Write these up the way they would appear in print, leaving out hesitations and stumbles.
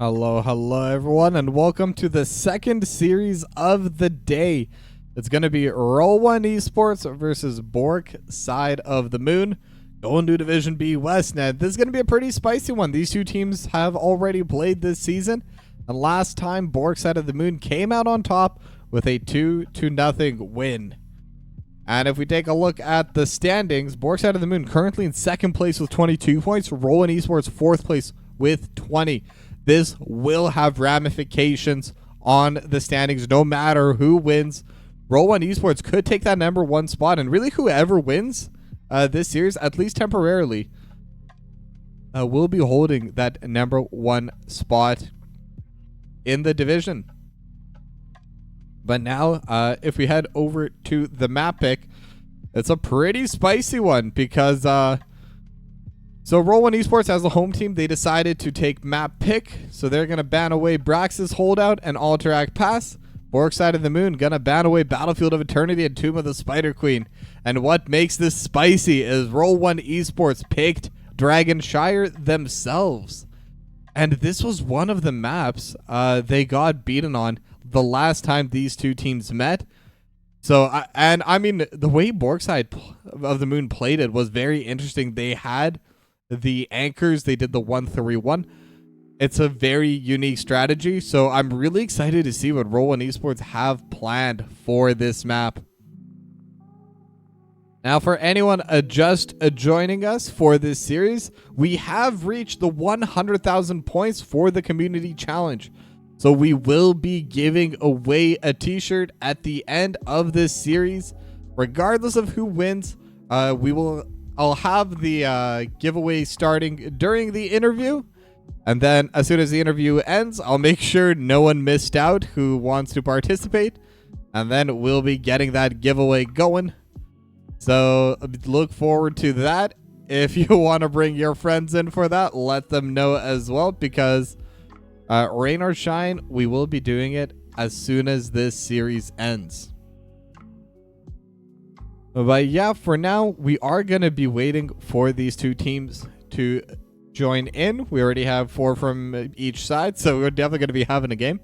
Hello everyone, and welcome to the second series of the day. It's going to be Roll1Esports versus Bork, side of the moon, going to Division B West. Now, this is going to be a pretty spicy one. These two teams have already played this season, and last time Bork, side of the moon, came out on top with a 2-0 win. And if we take a look at the standings, Bork, side of the moon currently in second place with 22 points, Roll1Esports fourth place with 20. This will have ramifications on the standings no matter who wins. Roll1Esports could take that number one spot, and really whoever wins this series, at least temporarily, will be holding that number one spot in the division. But now, if we head over to the map pick, it's a pretty spicy one because so Roll1Esports as the home team, they decided to take map pick. So they're going to ban away Brax's holdout and Alterac Pass. Bork, side of the moon, going to ban away Battlefield of Eternity and Tomb of the Spider Queen. And what makes this spicy is Roll1Esports picked Dragonshire themselves. And this was one of the maps they got beaten on the last time these two teams met. So, I mean, the way Bork side of the moon played it was very interesting. They had the anchors, they did the 1-3-1. It's a very unique strategy, so I'm really excited to see what Roll1Esports have planned for this map. Now, for anyone just joining us for this series, we have reached the 100,000 points for the community challenge. So we will be giving away a t-shirt at the end of this series. Regardless of who wins, I'll have the giveaway starting during the interview. And then as soon as the interview ends, I'll make sure no one missed out who wants to participate. And then we'll be getting that giveaway going. So look forward to that. If you want to bring your friends in for that, let them know as well. Because rain or shine, we will be doing it as soon as this series ends. But yeah, for now, we are going to be waiting for these two teams to join in. We already have 4 from each side, so we're definitely going to be having a game.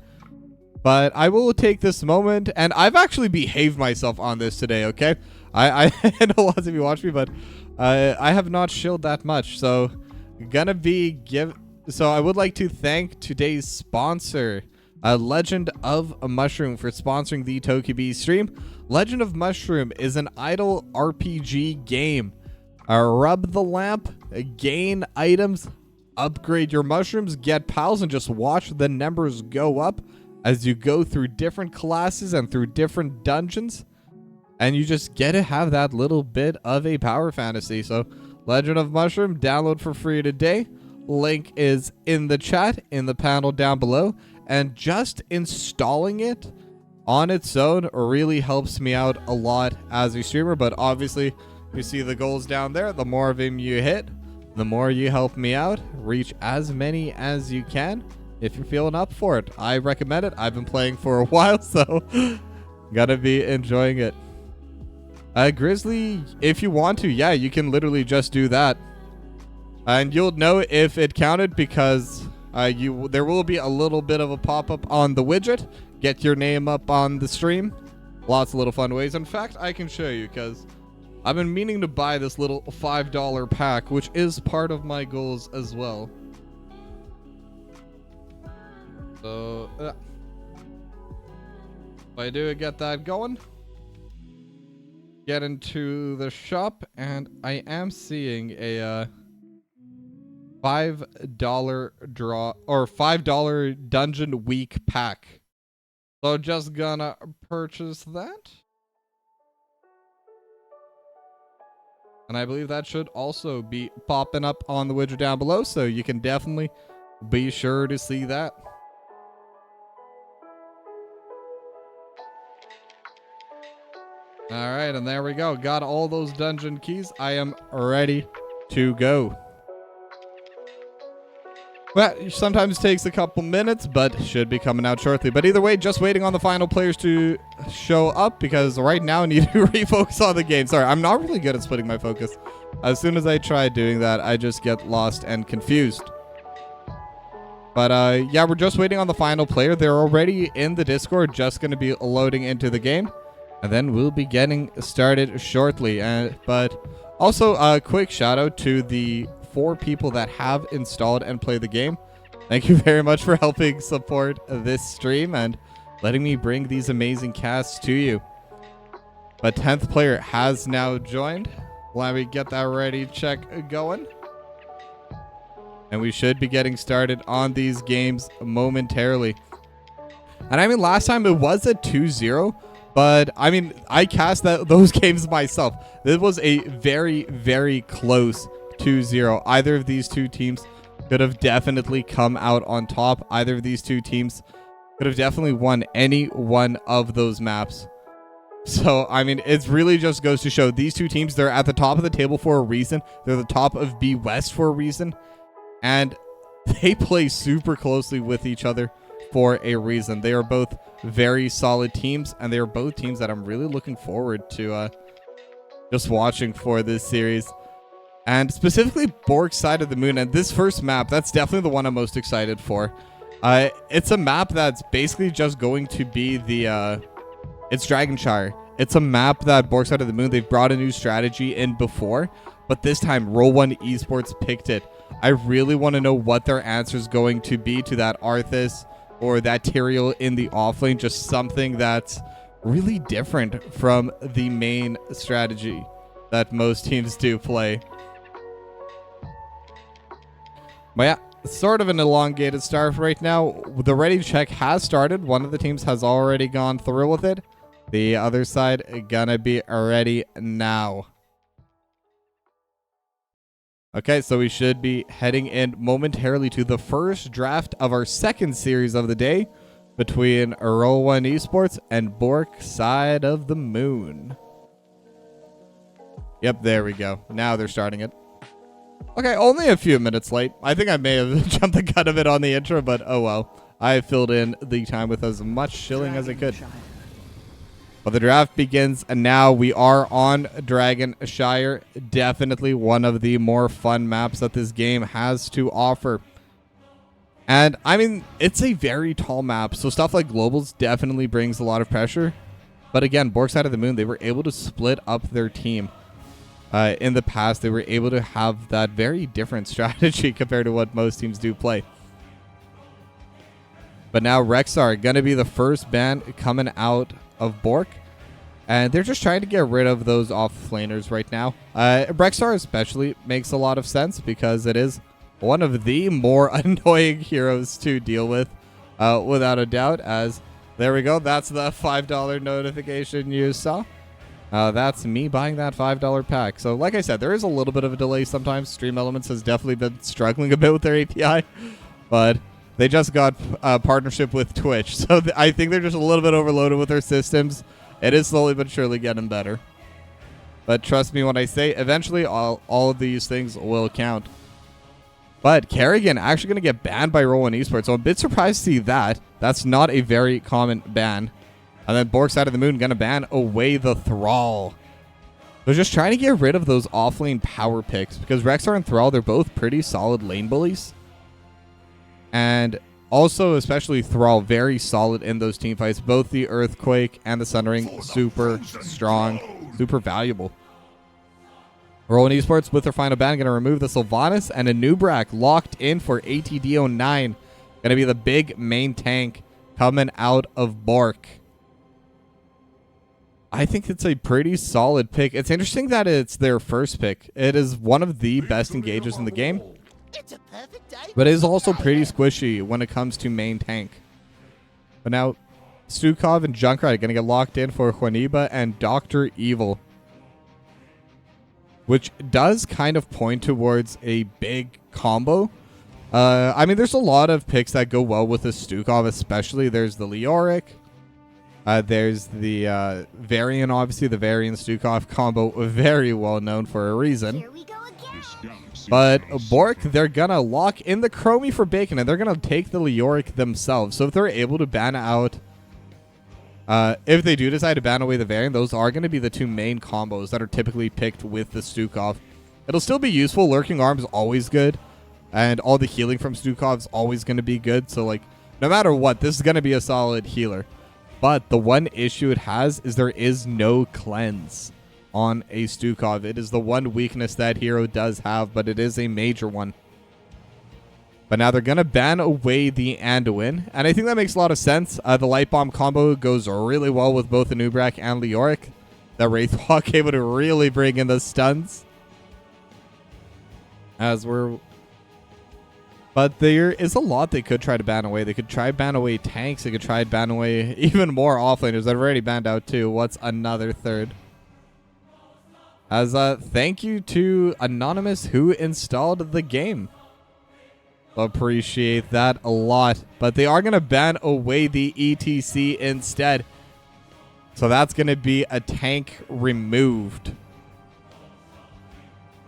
But I will take this moment, and I've actually behaved myself on this today, okay? I know lots of you watch me, but I have not chilled that much. So, So I would like to thank today's sponsor, Legend of Mushroom, for sponsoring the TokiB stream. Legend of Mushroom is an idle RPG game. Rub the lamp, gain items, upgrade your mushrooms, get pals, and just watch the numbers go up as you go through different classes and through different dungeons. And you just get to have that little bit of a power fantasy. So Legend of Mushroom, download for free today. Link is in the chat, in the panel down below. And just installing it on its own really helps me out a lot as a streamer. But obviously, you see the goals down there. The more of them you hit, the more you help me out. Reach as many as you can if you're feeling up for it. I recommend it. I've been playing for a while, so gotta be enjoying it. Grizzly, if you want to, yeah, you can literally just do that. And you'll know if it counted because there will be a little bit of a pop-up on the widget. Get your name up on the stream. Lots of little fun ways. In fact, I can show you because I've been meaning to buy this little $5 pack, which is part of my goals as well. So, if I do get that going, get into the shop, and I am seeing a $5 draw or $5 dungeon week pack. So just gonna purchase that. And I believe that should also be popping up on the widget down below, so you can definitely be sure to see that. Alright, and there we go. Got all those dungeon keys. I am ready to go. Well, it sometimes takes a couple minutes, but should be coming out shortly. But either way, just waiting on the final players to show up because right now I need to refocus on the game. Sorry, I'm not really good at splitting my focus. As soon as I try doing that, I just get lost and confused. But yeah, we're just waiting on the final player. They're already in the Discord, just going to be loading into the game. And then we'll be getting started shortly. But also a quick shout out to the 4 people that have installed and played the game. Thank you very much for helping support this stream and letting me bring these amazing casts to you. But 10th player has now joined. Let me get that ready check going. And we should be getting started on these games momentarily. And I mean, last time it was a 2-0, but I mean, I cast those games myself. This was a very, very close 2-0. Either of these two teams could have definitely come out on top. Either of these two teams could have definitely won any one of those maps. So, I mean, it really just goes to show these two teams, they're at the top of the table for a reason. They're the top of B West for a reason. And they play super closely with each other for a reason. They are both very solid teams, and they are both teams that I'm really looking forward to just watching for this series. And specifically Bork's side of the moon. And this first map, that's definitely the one I'm most excited for. It's a map that's basically just going to be the... it's Dragonshire. It's a map that Bork's side of the moon, they've brought a new strategy in before. But this time, Roll1Esports picked it. I really want to know what their answer is going to be to that Arthas or that Tyrael in the offlane. Just something that's really different from the main strategy that most teams do play. But yeah, sort of an elongated start right now. The ready check has started. One of the teams has already gone through with it. The other side gonna be ready now. Okay, so we should be heading in momentarily to the first draft of our second series of the day between Roll1Esports and Bork side of the moon. Yep, there we go. Now they're starting it. Okay, only a few minutes late. I think I may have jumped the gun a bit on the intro, but oh well. I filled in the time with as much shilling as I could. But the draft begins, and now we are on Dragonshire. Definitely one of the more fun maps that this game has to offer. And, I mean, it's a very tall map, so stuff like globals definitely brings a lot of pressure. But again, Bork side of the moon, they were able to split up their team. In the past, they were able to have that very different strategy compared to what most teams do play. But now Rexar going to be the first ban coming out of Bork. And they're just trying to get rid of those off-laners right now. Rexar especially makes a lot of sense because it is one of the more annoying heroes to deal with, without a doubt. As there we go. That's the $5 notification you saw. That's me buying that $5 pack. So like I said, there is a little bit of a delay sometimes. Stream Elements has definitely been struggling a bit with their API. But they just got a partnership with Twitch. So I think they're just a little bit overloaded with their systems. It is slowly but surely getting better. But trust me when I say eventually all of these things will count. But Kerrigan actually going to get banned by Roll1Esports. So I'm a bit surprised to see that. That's not a very common ban. And then Bork side of the moon going to ban away the Thrall. They're just trying to get rid of those offlane power picks. Because Rexar and Thrall, they're both pretty solid lane bullies. And also, especially Thrall, very solid in those team fights. Both the Earthquake and the Sundering, super strong, super valuable. Roll1Esports with their final ban, going to remove the Sylvanas and a Nubrak locked in for ATD09. Going to be the big main tank coming out of Bork. I think it's a pretty solid pick. It's interesting that it's their first pick. It is one of the best engages in the game. But it is also pretty squishy when it comes to main tank. But now, Stukov and Junkrat are going to get locked in for Juaniba and Dr. Evil. Which does kind of point towards a big combo. I mean, there's a lot of picks that go well with the Stukov, especially. There's the Leoric. There's the Varian, obviously. The Varian-Stukov combo, very well known for a reason. But Bork, they're going to lock in the Chromie for Bacon, and they're going to take the Leoric themselves. So if they're able to ban out... if they do decide to ban away the Varian, those are going to be the two main combos that are typically picked with the Stukov. It'll still be useful. Lurking Arm is always good. And all the healing from Stukov is always going to be good. So, like, no matter what, this is going to be a solid healer. But the one issue it has is there is no cleanse on a Stukov. It is the one weakness that hero does have, but it is a major one. But now they're going to ban away the Anduin. And I think that makes a lot of sense. The Light Bomb combo goes really well with both the Nubrak and Leoric. The Wraithwalk able to really bring in the stuns. But there is a lot they could try to ban away. They could try ban away tanks. They could try ban away even more offlaners that have already banned out too. What's another third? As thank you to Anonymous who installed the game. Appreciate that a lot. But they are going to ban away the ETC instead. So that's going to be a tank removed.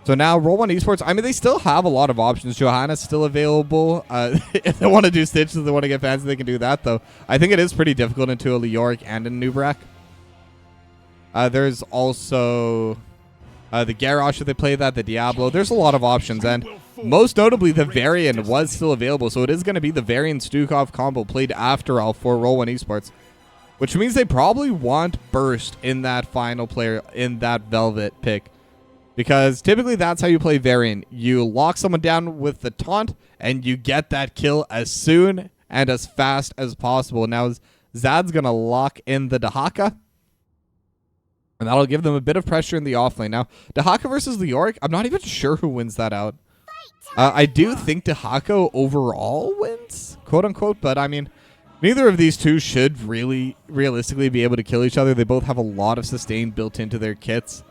So now Roll1Esports, I mean, they still have a lot of options. Johanna's still available. If they want to do stitches, they want to get fancy, they can do that, though. I think it is pretty difficult into a Leoric and a Nubrak. There's also the Garrosh if they play that, the Diablo. There's a lot of options, and most notably, the Varian was still available. So it is going to be the Varian Stukov combo played after all for Roll1Esports, which means they probably want Burst in that final player, in that Velvet pick. Because typically that's how you play Varian. You lock someone down with the taunt, and you get that kill as soon and as fast as possible. Now, Zad's going to lock in the Dahaka, and that'll give them a bit of pressure in the offlane. Now, Dahaka versus Leoric, I'm not even sure who wins that out. I do think Dahaka overall wins, quote-unquote, but I mean, neither of these two should really, realistically be able to kill each other. They both have a lot of sustain built into their kits.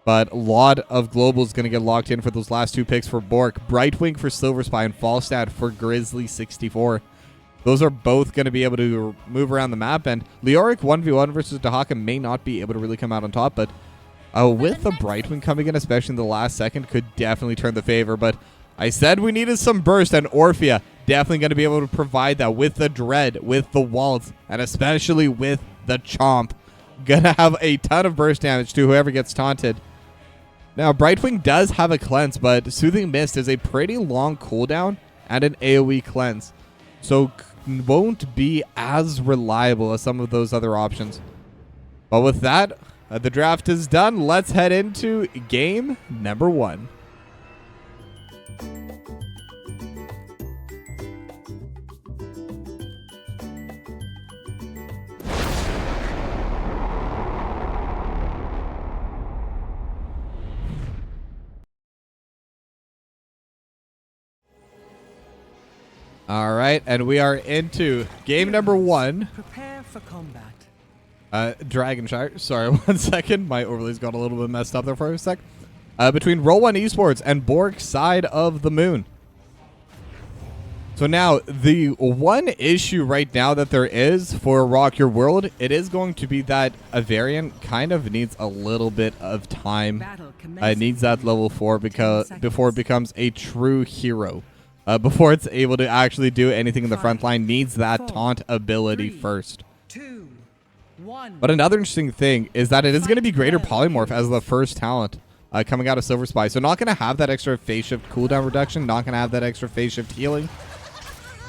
But a lot of global is going to get locked in for those last two picks for Bork. Brightwing for Silver Spy and Falstad for Grizzly 64. Those are both going to be able to move around the map. And Leoric 1v1 versus Dahaka may not be able to really come out on top. But with the Brightwing coming in, especially in the last second, could definitely turn the favor. But I said we needed some burst, and Orphea definitely going to be able to provide that with the Dread, with the Waltz, and especially with the Chomp. Going to have a ton of burst damage to whoever gets taunted. Now, Brightwing does have a cleanse, but Soothing Mist is a pretty long cooldown and an AoE cleanse. So won't be as reliable as some of those other options. But with that, the draft is done. Let's head into game number 1. All right, and we are into game number 1. Prepare for combat. Dragonshire. Sorry, 1 second. My overlays got a little bit messed up there for a sec. Between Roll1Esports and Bork side of the moon. So now, the one issue right now that there is for Rock Your World, it is going to be that a variant kind of needs a little bit of time. It needs that level 4 because before it becomes a true hero. Before it's able to actually do anything in the front line, needs that taunt ability first. But another interesting thing is that it is going to be Greater Polymorph as the first talent coming out of Silver Spy. So not going to have that extra phase shift cooldown reduction, not going to have that extra phase shift healing.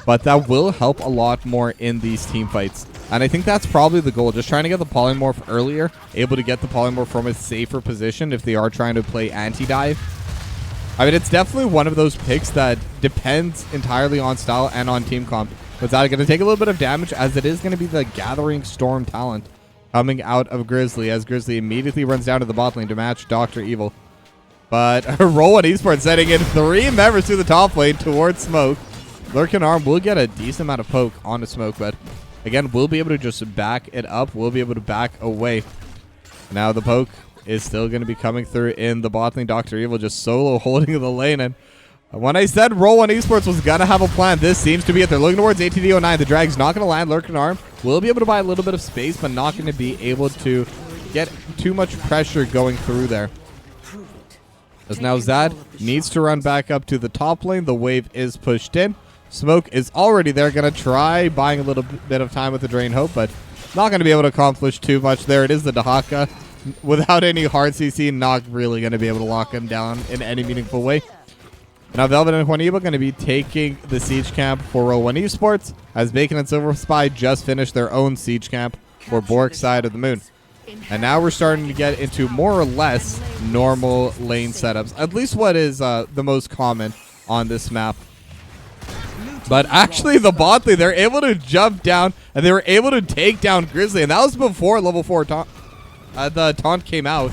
But that will help a lot more in these team fights. And I think that's probably the goal, just trying to get the Polymorph earlier, able to get the Polymorph from a safer position if they are trying to play anti-dive. I mean, it's definitely one of those picks that depends entirely on style and on team comp. But it's going to take a little bit of damage, as it is going to be the Gathering Storm talent coming out of Grizzly, as Grizzly immediately runs down to the bot lane to match Dr. Evil. But Roll1Esports setting in 3 members to the top lane towards Smoke. Lurkin Arm will get a decent amount of poke onto Smoke, but again, we'll be able to just back it up. We'll be able to back away. Now the poke is still going to be coming through in the bot lane. Dr. Evil just solo holding the lane. And when I said Roll1Esports was going to have a plan, this seems to be it. They're looking towards ATD09. The drag's not going to land. Lurkin Arm will be able to buy a little bit of space, but not going to be able to get too much pressure going through there. As now Zad needs to run back up to the top lane. The wave is pushed in. Smoke is already there. Going to try buying a little bit of time with the Drain Hope, but not going to be able to accomplish too much there. It is the Dahaka. Without any hard CC, not really going to be able to lock him down in any meaningful way. Now Velvet and Juaniba going to be taking the siege camp for Roll1Esports, as Bacon and Silver Spy just finished their own siege camp for Bork's side of the moon. And now we're starting to get into more or less normal lane setups, at least what is the most common on this map. But actually the bot lane, they're able to jump down and they were able to take down Grizzly, and that was before level 4 the taunt came out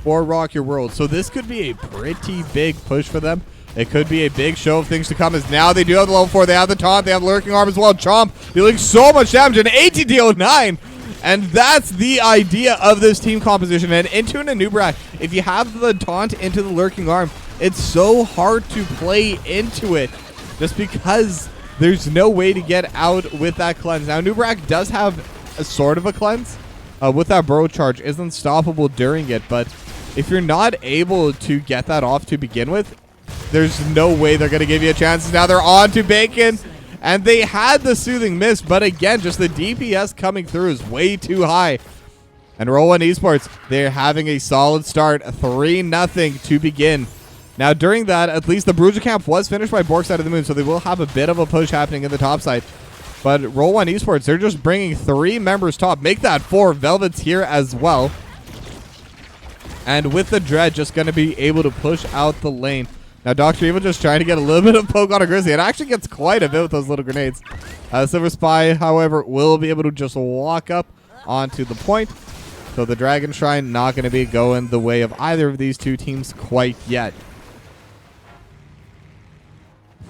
for Rock Your World. So this could be a pretty big push for them. It could be a big show of things to come, as now they do have the level 4. They have the taunt. They have Lurking Arm as well. Chomp dealing so much damage, and ATD09. And that's the idea of this team composition. And into an Anubrak, if you have the taunt into the Lurking Arm, it's so hard to play into it just because there's no way to get out with that cleanse. Now, Anubrak does have a sort of a cleanse with that Burrow Charge. Is unstoppable during it, but if you're not able to get that off to begin with, there's no way they're going to give you a chance. Now they're on to Bacon, and they had the Soothing Mist, but again, just the DPS coming through is way too high. And Roll1Esports, they're having a solid start, 3-0 to begin. Now during that, at least the Bruiser camp was finished by Bork's side of the moon, so they will have a bit of a push happening in the top side. But Roll1Esports, they're just bringing 3 members top. Make that 4. Velvet's here as well. And with the Dread, just going to be able to push out the lane. Now, Dr. Evil just trying to get a little bit of poke on a Grizzly. It actually gets quite a bit with those little grenades. Silver Spy, however, will be able to just walk up onto the point. So the Dragon Shrine not going to be going the way of either of these two teams quite yet.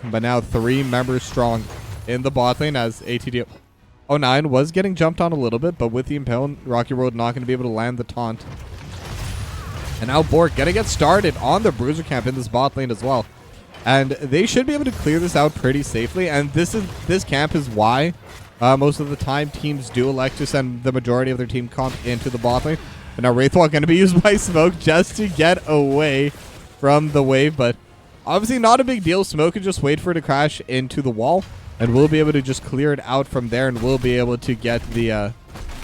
But now 3 members strong in the bot lane, as ATD09 was getting jumped on a little bit, but with the Impale, Rocky Road not going to be able to land the taunt. And now Bork gonna get started on the Bruiser camp in this bot lane as well. And they should be able to clear this out pretty safely. And this camp is why most of the time teams do elect to send the majority of their team comp into the bot lane. But now Wraithwalk gonna be used by Smoke just to get away from the wave. But obviously not a big deal. Smoke can just wait for it to crash into the wall, and we'll be able to just clear it out from there, and we'll be able to get the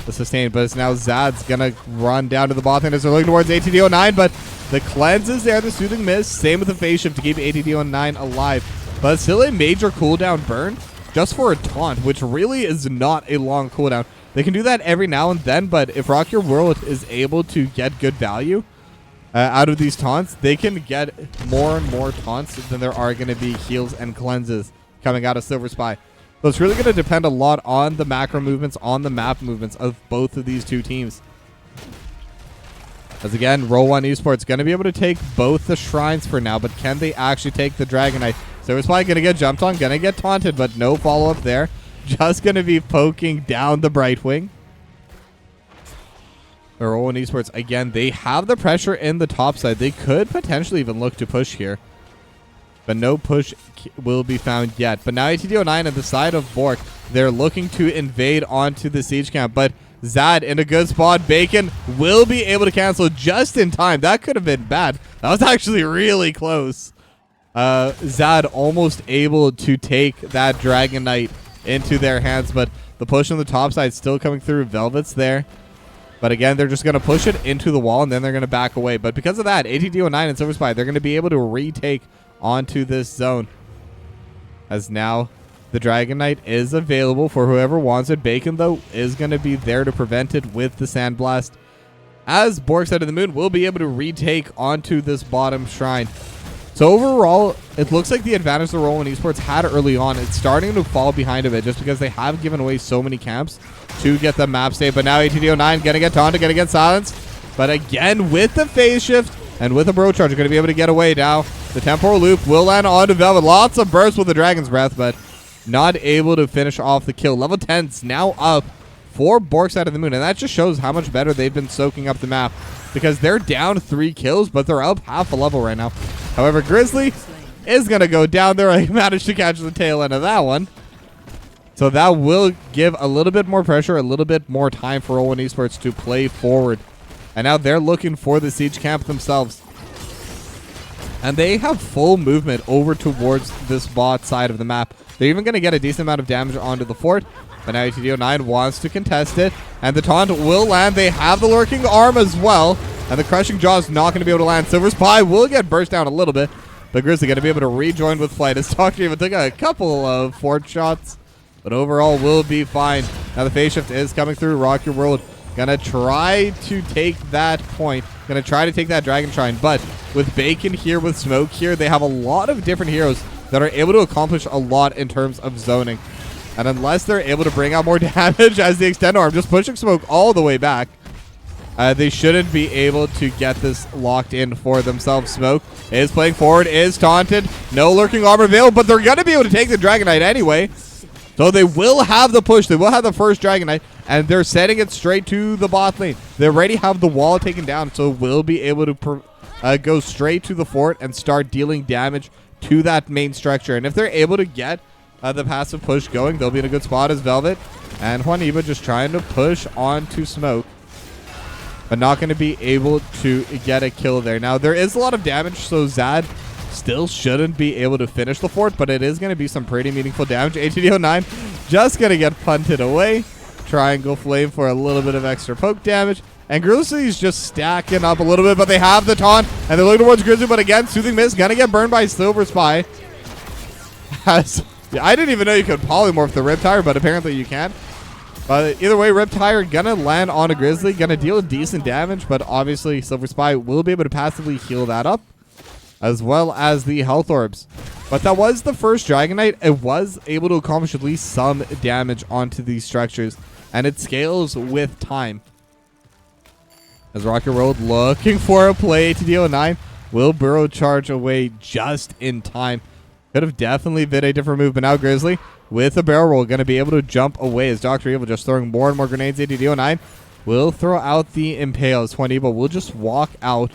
sustain. But it's now Zad's gonna run down to the bot lane as they're looking towards ATD09, but the cleanse is there, the Soothing Mist, same with the phase shift to keep ATD09 alive. But it's still a major cooldown burn just for a taunt, which really is not a long cooldown. They can do that every now and then, but if Rock Your World is able to get good value out of these taunts, they can get more and more taunts than there are going to be heals and cleanses coming out of Silver Spy. So it's really going to depend a lot on the macro movements, on the map movements of both of these two teams. As again, Roll1Esports going to be able to take both the shrines for now, but can they actually take the Dragon Knight? So it's probably going to get jumped on, going to get taunted, but no follow-up there. Just going to be poking down the Brightwing. Roll1Esports, again, they have the pressure in the top side. They could potentially even look to push here, but no push will be found yet. But now ATD09 at the side of Bork, they're looking to invade onto the siege camp, but Zad in a good spot. Bacon will be able to cancel just in time. That could have been bad. That was actually really close. Zad almost able to take that Dragon Knight into their hands, but the push on the top side still coming through. Velvet's there. But again, they're just going to push it into the wall, and then they're going to back away. But because of that, ATD09 and Silver Spy, they're going to be able to retake onto this zone. As now the Dragon Knight is available for whoever wants it. Bacon, though, is going to be there to prevent it with the Sandblast. As Bork's side of the moon will be able to retake onto this bottom shrine. So overall, it looks like the advantage the Roll1Esports had early on, it's starting to fall behind a bit just because they have given away so many camps to get the map state. But now ATD09 going to get taunted, going to get silenced. But again, with the phase shift and with a Bro Charge, going to be able to get away now. The Temporal Loop will land onto Velvet. Lots of bursts with the Dragon's Breath, but not able to finish off the kill. Level 10's now up for Bork's side of the moon, and that just shows how much better they've been soaking up the map, because they're down 3 kills, but they're up half a level right now. However, Grizzly is going to go down there. I managed to catch the tail end of that one. So that will give a little bit more pressure, a little bit more time for Roll1Esports to play forward. And now they're looking for the siege camp themselves. And they have full movement over towards this bot side of the map. They're even going to get a decent amount of damage onto the fort. But now ATD09 wants to contest it. And the taunt will land. They have the Lurking Arm as well. And the Crushing Jaw is not going to be able to land. Silver Spy will get burst down a little bit. but Grizzly going to be able to rejoin with flight as Dr. Evil took a couple of fort shots, but overall will be fine. Now the phase shift is coming through. Rock Your World going to try to take that point, going to try to take that Dragon Shrine, but with Bacon here, with Smoke here, they have a lot of different heroes that are able to accomplish a lot in terms of zoning. And unless they're able to bring out more damage as the Extend Arm, just pushing Smoke all the way back, they shouldn't be able to get this locked in for themselves. Smoke is playing forward, is taunted. No Lurking Armor available, but they're going to be able to take the Dragon Knight anyway. So they will have the push. They will have the first Dragon Knight, and they're setting it straight to the bot lane. They already have the wall taken down, so will be able to go straight to the fort and start dealing damage to that main structure. And if they're able to get the passive push going, they'll be in a good spot as Velvet and Juaniba just trying to push onto Smoke, but not going to be able to get a kill there. Now, there is a lot of damage, so Zad still shouldn't be able to finish the fort, but it is going to be some pretty meaningful damage. ATD09 just going to get punted away. Triangle Flame for a little bit of extra poke damage. And Grizzly's just stacking up a little bit, but they have the taunt, and they're looking towards Grizzly, but again, Soothing Mist going to get burned by Silver Spy. I didn't even know you could polymorph the Riptire, but apparently you can. But either way, Riptire gonna land on a Grizzly, gonna deal decent damage, but obviously Silver Spy will be able to passively heal that up, as well as the Health Orbs. But that was the first Dragon Knight. It was able to accomplish at least some damage onto these structures, and it scales with time. As Rocket Road looking for a play, ATD09 will burrow charge away just in time. Could have definitely been a different move, but now Grizzly with a barrel roll going to be able to jump away as Dr. Evil just throwing more and more grenades. ATD09 will throw out the Impales. Juaniba will just walk out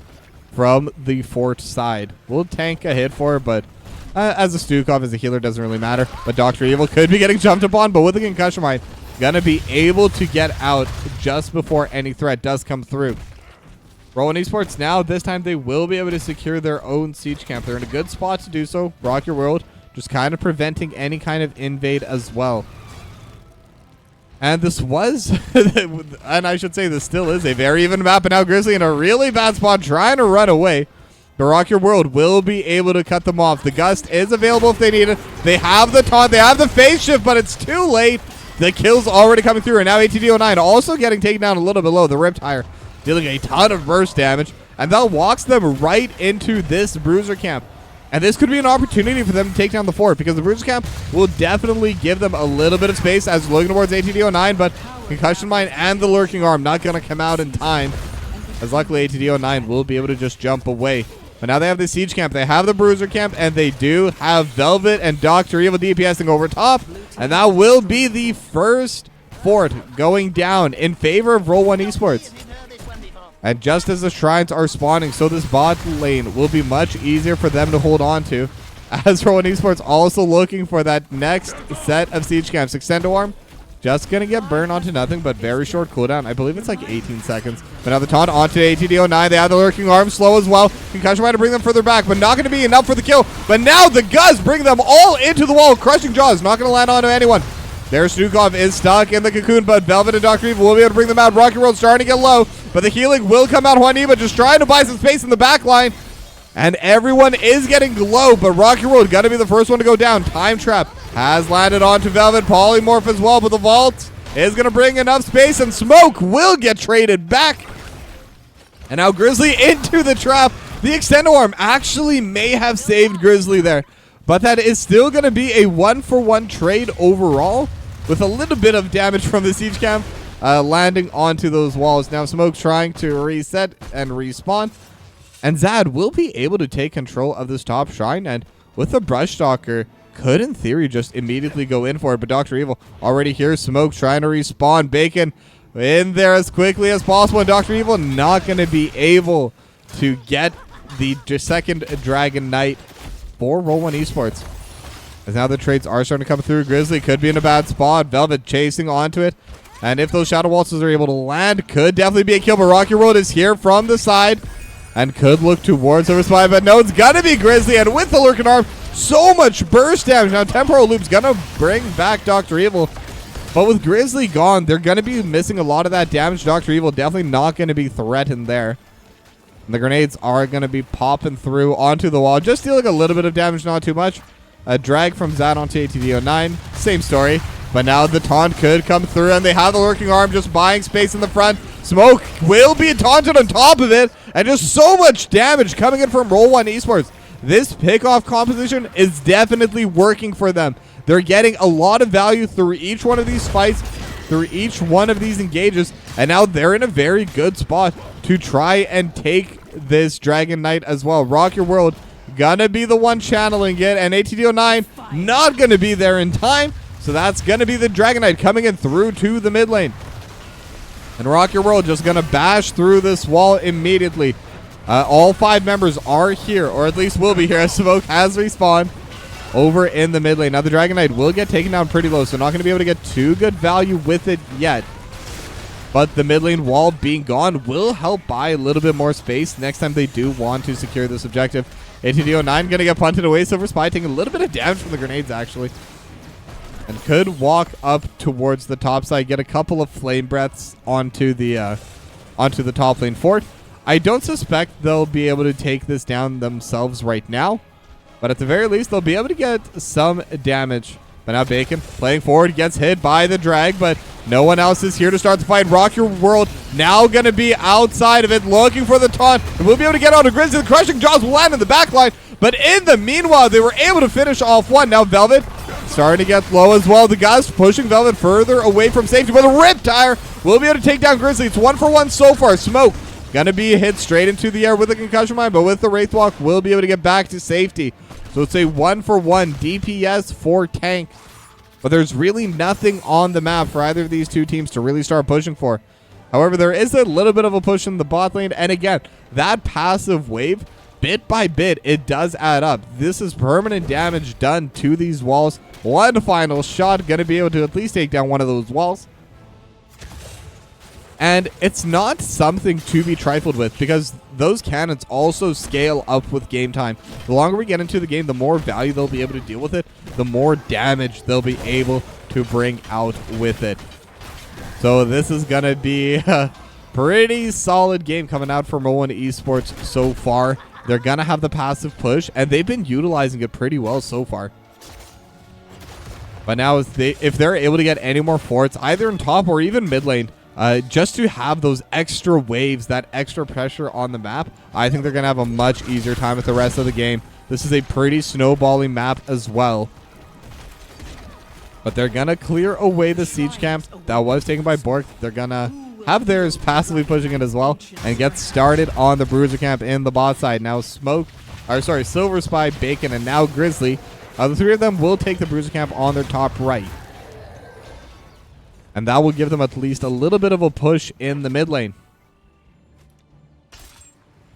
from the fort side. We'll tank a hit for it, but as a Stukov, as a healer, doesn't really matter. But Dr. Evil could be getting jumped upon, but with the concussion mine, going to be able to get out just before any threat does come through. Roll1Esports now, this time they will be able to secure their own siege camp. They're in a good spot to do so. Rock Your World just kind of preventing any kind of invade as well. And this was, and I should say this still is a very even map, and now Grizzly in a really bad spot trying to run away. The Rock Your World will be able to cut them off. The Gust is available if they need it. They have the taunt, they have the phase shift, but it's too late. The kill's already coming through, and now ATD09 also getting taken down a little below the Riptire, dealing a ton of burst damage, and that walks them right into this Bruiser camp. And this could be an opportunity for them to take down the fort, because the Bruiser camp will definitely give them a little bit of space as looking towards ATD09, but Concussion Mine and the Lurking Arm not going to come out in time, as luckily ATD09 will be able to just jump away. But now they have the Siege camp, they have the Bruiser camp, and they do have Velvet and Dr. Evil DPSing over top, and that will be the first fort going down in favor of Roll1Esports. And just as the shrines are spawning, so this bot lane will be much easier for them to hold on to. As Roll1Esports also looking for that next set of siege camps. Extendo Arm just going to get burned onto nothing, but very short cooldown. I believe it's like 18 seconds. But now the taunt onto ATD09. They have the Lurking Arm slow as well. Concussion might to bring them further back, but not going to be enough for the kill. But now the Gust bring them all into the wall. Crushing Jaws, not going to land onto anyone. There, Stukov is stuck in the cocoon, but Velvet and Dr. Evil will be able to bring them out. Rocket World starting to get low, but the healing will come out. Juaniba just trying to buy some space in the back line, and everyone is getting low, but Rocket World got to be the first one to go down. Time Trap has landed onto Velvet. Polymorph as well, but the Vault is going to bring enough space, and Smoke will get traded back. And now Grizzly into the trap. The Extendo Arm actually may have saved Grizzly there, but that is still going to be a 1-for-1 trade overall, with a little bit of damage from the siege camp landing onto those walls. Now Smoke trying to reset and respawn, and Zad will be able to take control of this top shrine, and with the Brush Stalker could in theory just immediately go in for it, but Dr. Evil already here. Smoke trying to respawn. Bacon in there as quickly as possible, and Dr. Evil not going to be able to get the second Dragon Knight for Roll1Esports. As now the trades are starting to come through. Grizzly could be in a bad spot. Velvet chasing onto it. And if those Shadow Waltzes are able to land, could definitely be a kill. But Rocky Road is here from the side and could look towards Silver Spy. But no, it's got to be Grizzly. And with the Lurking Arm, so much burst damage. Now Temporal Loop's going to bring back Dr. Evil. But with Grizzly gone, they're going to be missing a lot of that damage. Dr. Evil definitely not going to be threatened there. And the grenades are going to be popping through onto the wall. Just dealing a little bit of damage, not too much. A drag from Zad onto ATD09. Same story. But now the taunt could come through, and they have the lurking arm just buying space in the front. Smoke will be taunted on top of it, and just so much damage coming in from Roll1Esports. This pickoff composition is definitely working for them. They're getting a lot of value through each one of these fights, through each one of these engages, and now they're in a very good spot to try and take this Dragon Knight as well. Rock Your World gonna be the one channeling it, and ATD09 not gonna be there in time, so that's gonna be the Dragon Knight coming in through to the mid lane. And Rock Your World just gonna bash through this wall immediately. All 5 members are here, or at least will be here, as Smoke has respawned over in the mid lane. Now the Dragon Knight will get taken down pretty low, so not going to be able to get too good value with it yet. But the mid lane wall being gone will help buy a little bit more space next time they do want to secure this objective. ATD09 going to get punted away. Silver Spy taking a little bit of damage from the grenades, actually. And could walk up towards the top side, get a couple of flame breaths onto the top lane fort. I don't suspect they'll be able to take this down themselves right now, but at the very least, they'll be able to get some damage. But now Bacon playing forward, gets hit by the drag, but no one else is here to start the fight. Rock Your World now going to be outside of it, looking for the taunt. And we'll be able to get on to Grizzly. The crushing jaws will land in the back line, but in the meanwhile, they were able to finish off one. Now Velvet starting to get low as well. The guys pushing Velvet further away from safety, but the Riptire will be able to take down Grizzly. It's 1-for-1 so far. Smoke gonna be hit straight into the air with a concussion mine, but with the Wraithwalk, will be able to get back to safety. So it's a 1-for-1 DPS for tank. But there's really nothing on the map for either of these two teams to really start pushing for. However, there is a little bit of a push in the bot lane. And again, that passive wave, bit by bit, it does add up. This is permanent damage done to these walls. One final shot, gonna be able to at least take down one of those walls. And it's not something to be trifled with, because those cannons also scale up with game time. The longer we get into the game, the more value they'll be able to deal with it, the more damage they'll be able to bring out with it. So this is going to be a pretty solid game coming out from Roll1Esports so far. They're going to have the passive push, and they've been utilizing it pretty well so far. But now if they're able to get any more forts, either in top or even mid lane, just to have those extra waves, that extra pressure on the map, I think they're going to have a much easier time with the rest of the game. This is a pretty snowballing map as well. But they're going to clear away the siege camp that was taken by Bork. They're going to have theirs passively pushing it as well and get started on the Bruiser camp in the bot side. Now Silver Spy, Bacon, and now Grizzly. The 3 of them will take the Bruiser camp on their top right. And that will give them at least a little bit of a push in the mid lane.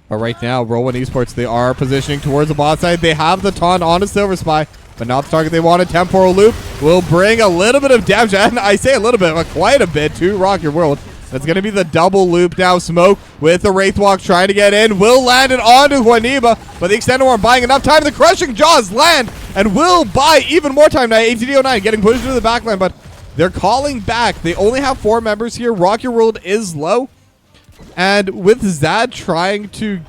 But right now, Roll1Esports, they are positioning towards the bot side. They have the taunt on a Silver Spy, but not the target they wanted. Temporal Loop will bring a little bit of damage. And I say a little bit, but quite a bit to Rock Your World. That's going to be the double loop now. Smoke with the Wraithwalk trying to get in. Will land it onto Juaniba, but the Extended Worm buying enough time. The Crushing Jaws land and will buy even more time now. ATD09 getting pushed into the backline, but they're calling back. They only have 4 members here. Rock Your World is low. And with Zad trying to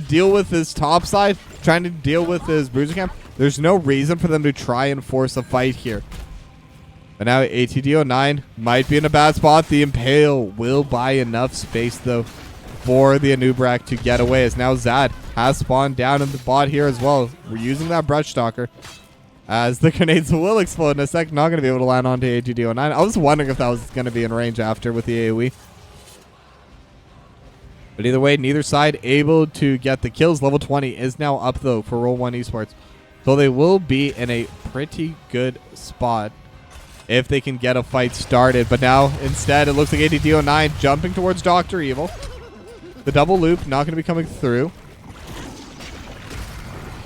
deal with his top side, trying to deal with his Bruiser camp, there's no reason for them to try and force a fight here. But now ATD09 might be in a bad spot. The Impale will buy enough space, though, for the Anubrak to get away, as now Zad has spawned down in the bot here as well. We're using that Brush Stalker, as the grenades will explode in a sec. Not going to be able to land onto ATD09. I was wondering if that was going to be in range after with the AoE. But either way, neither side able to get the kills. Level 20 is now up, though, for Roll1Esports. So they will be in a pretty good spot if they can get a fight started. But now, instead, it looks like ATD09 jumping towards Dr. Evil. The double loop not going to be coming through.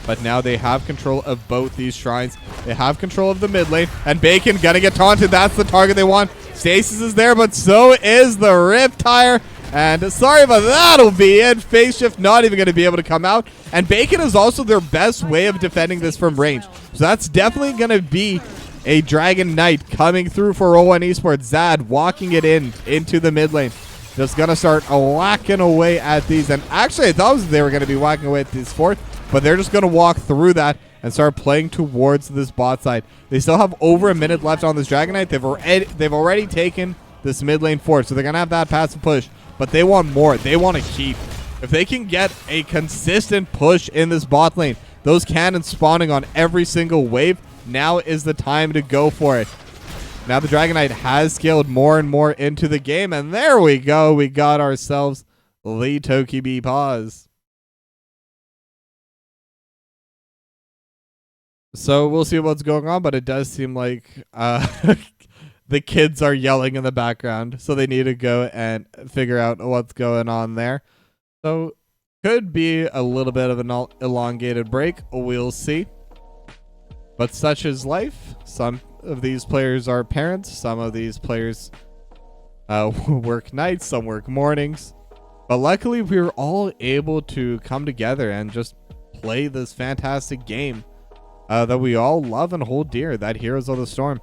But now they have control of both these shrines. They have control of the mid lane. And Bacon gonna get taunted. That's the target they want. Stasis is there, but so is the Riptire. And sorry about that'll be it. Phase Shift not even going to be able to come out. And Bacon is also their best way of defending this from range. So that's definitely going to be a Dragon Knight coming through for Roll1Esports. Zad walking it into the mid lane. just going to start whacking away at these. And actually, I thought they were going to be whacking away at these fourth, but they're just going to walk through that and start playing towards this bot side. They still have over a minute left on this Dragon Knight. They've already taken this mid lane forward, so they're going to have that passive push, but they want more. They want to keep. If they can get a consistent push in this bot lane, those cannons spawning on every single wave, now is the time to go for it. Now the Dragon Knight has scaled more and more into the game, and there we go. We got ourselves the Tokibi pause. So we'll see what's going on, but it does seem like the kids are yelling in the background, so they need to go and figure out what's going on there. So could be a little bit of an elongated break. We'll see. But such is life. Some of these players are parents. Some of these players work nights. Some work mornings. But luckily, we were all able to come together and just play this fantastic game that we all love and hold dear, that Heroes of the Storm.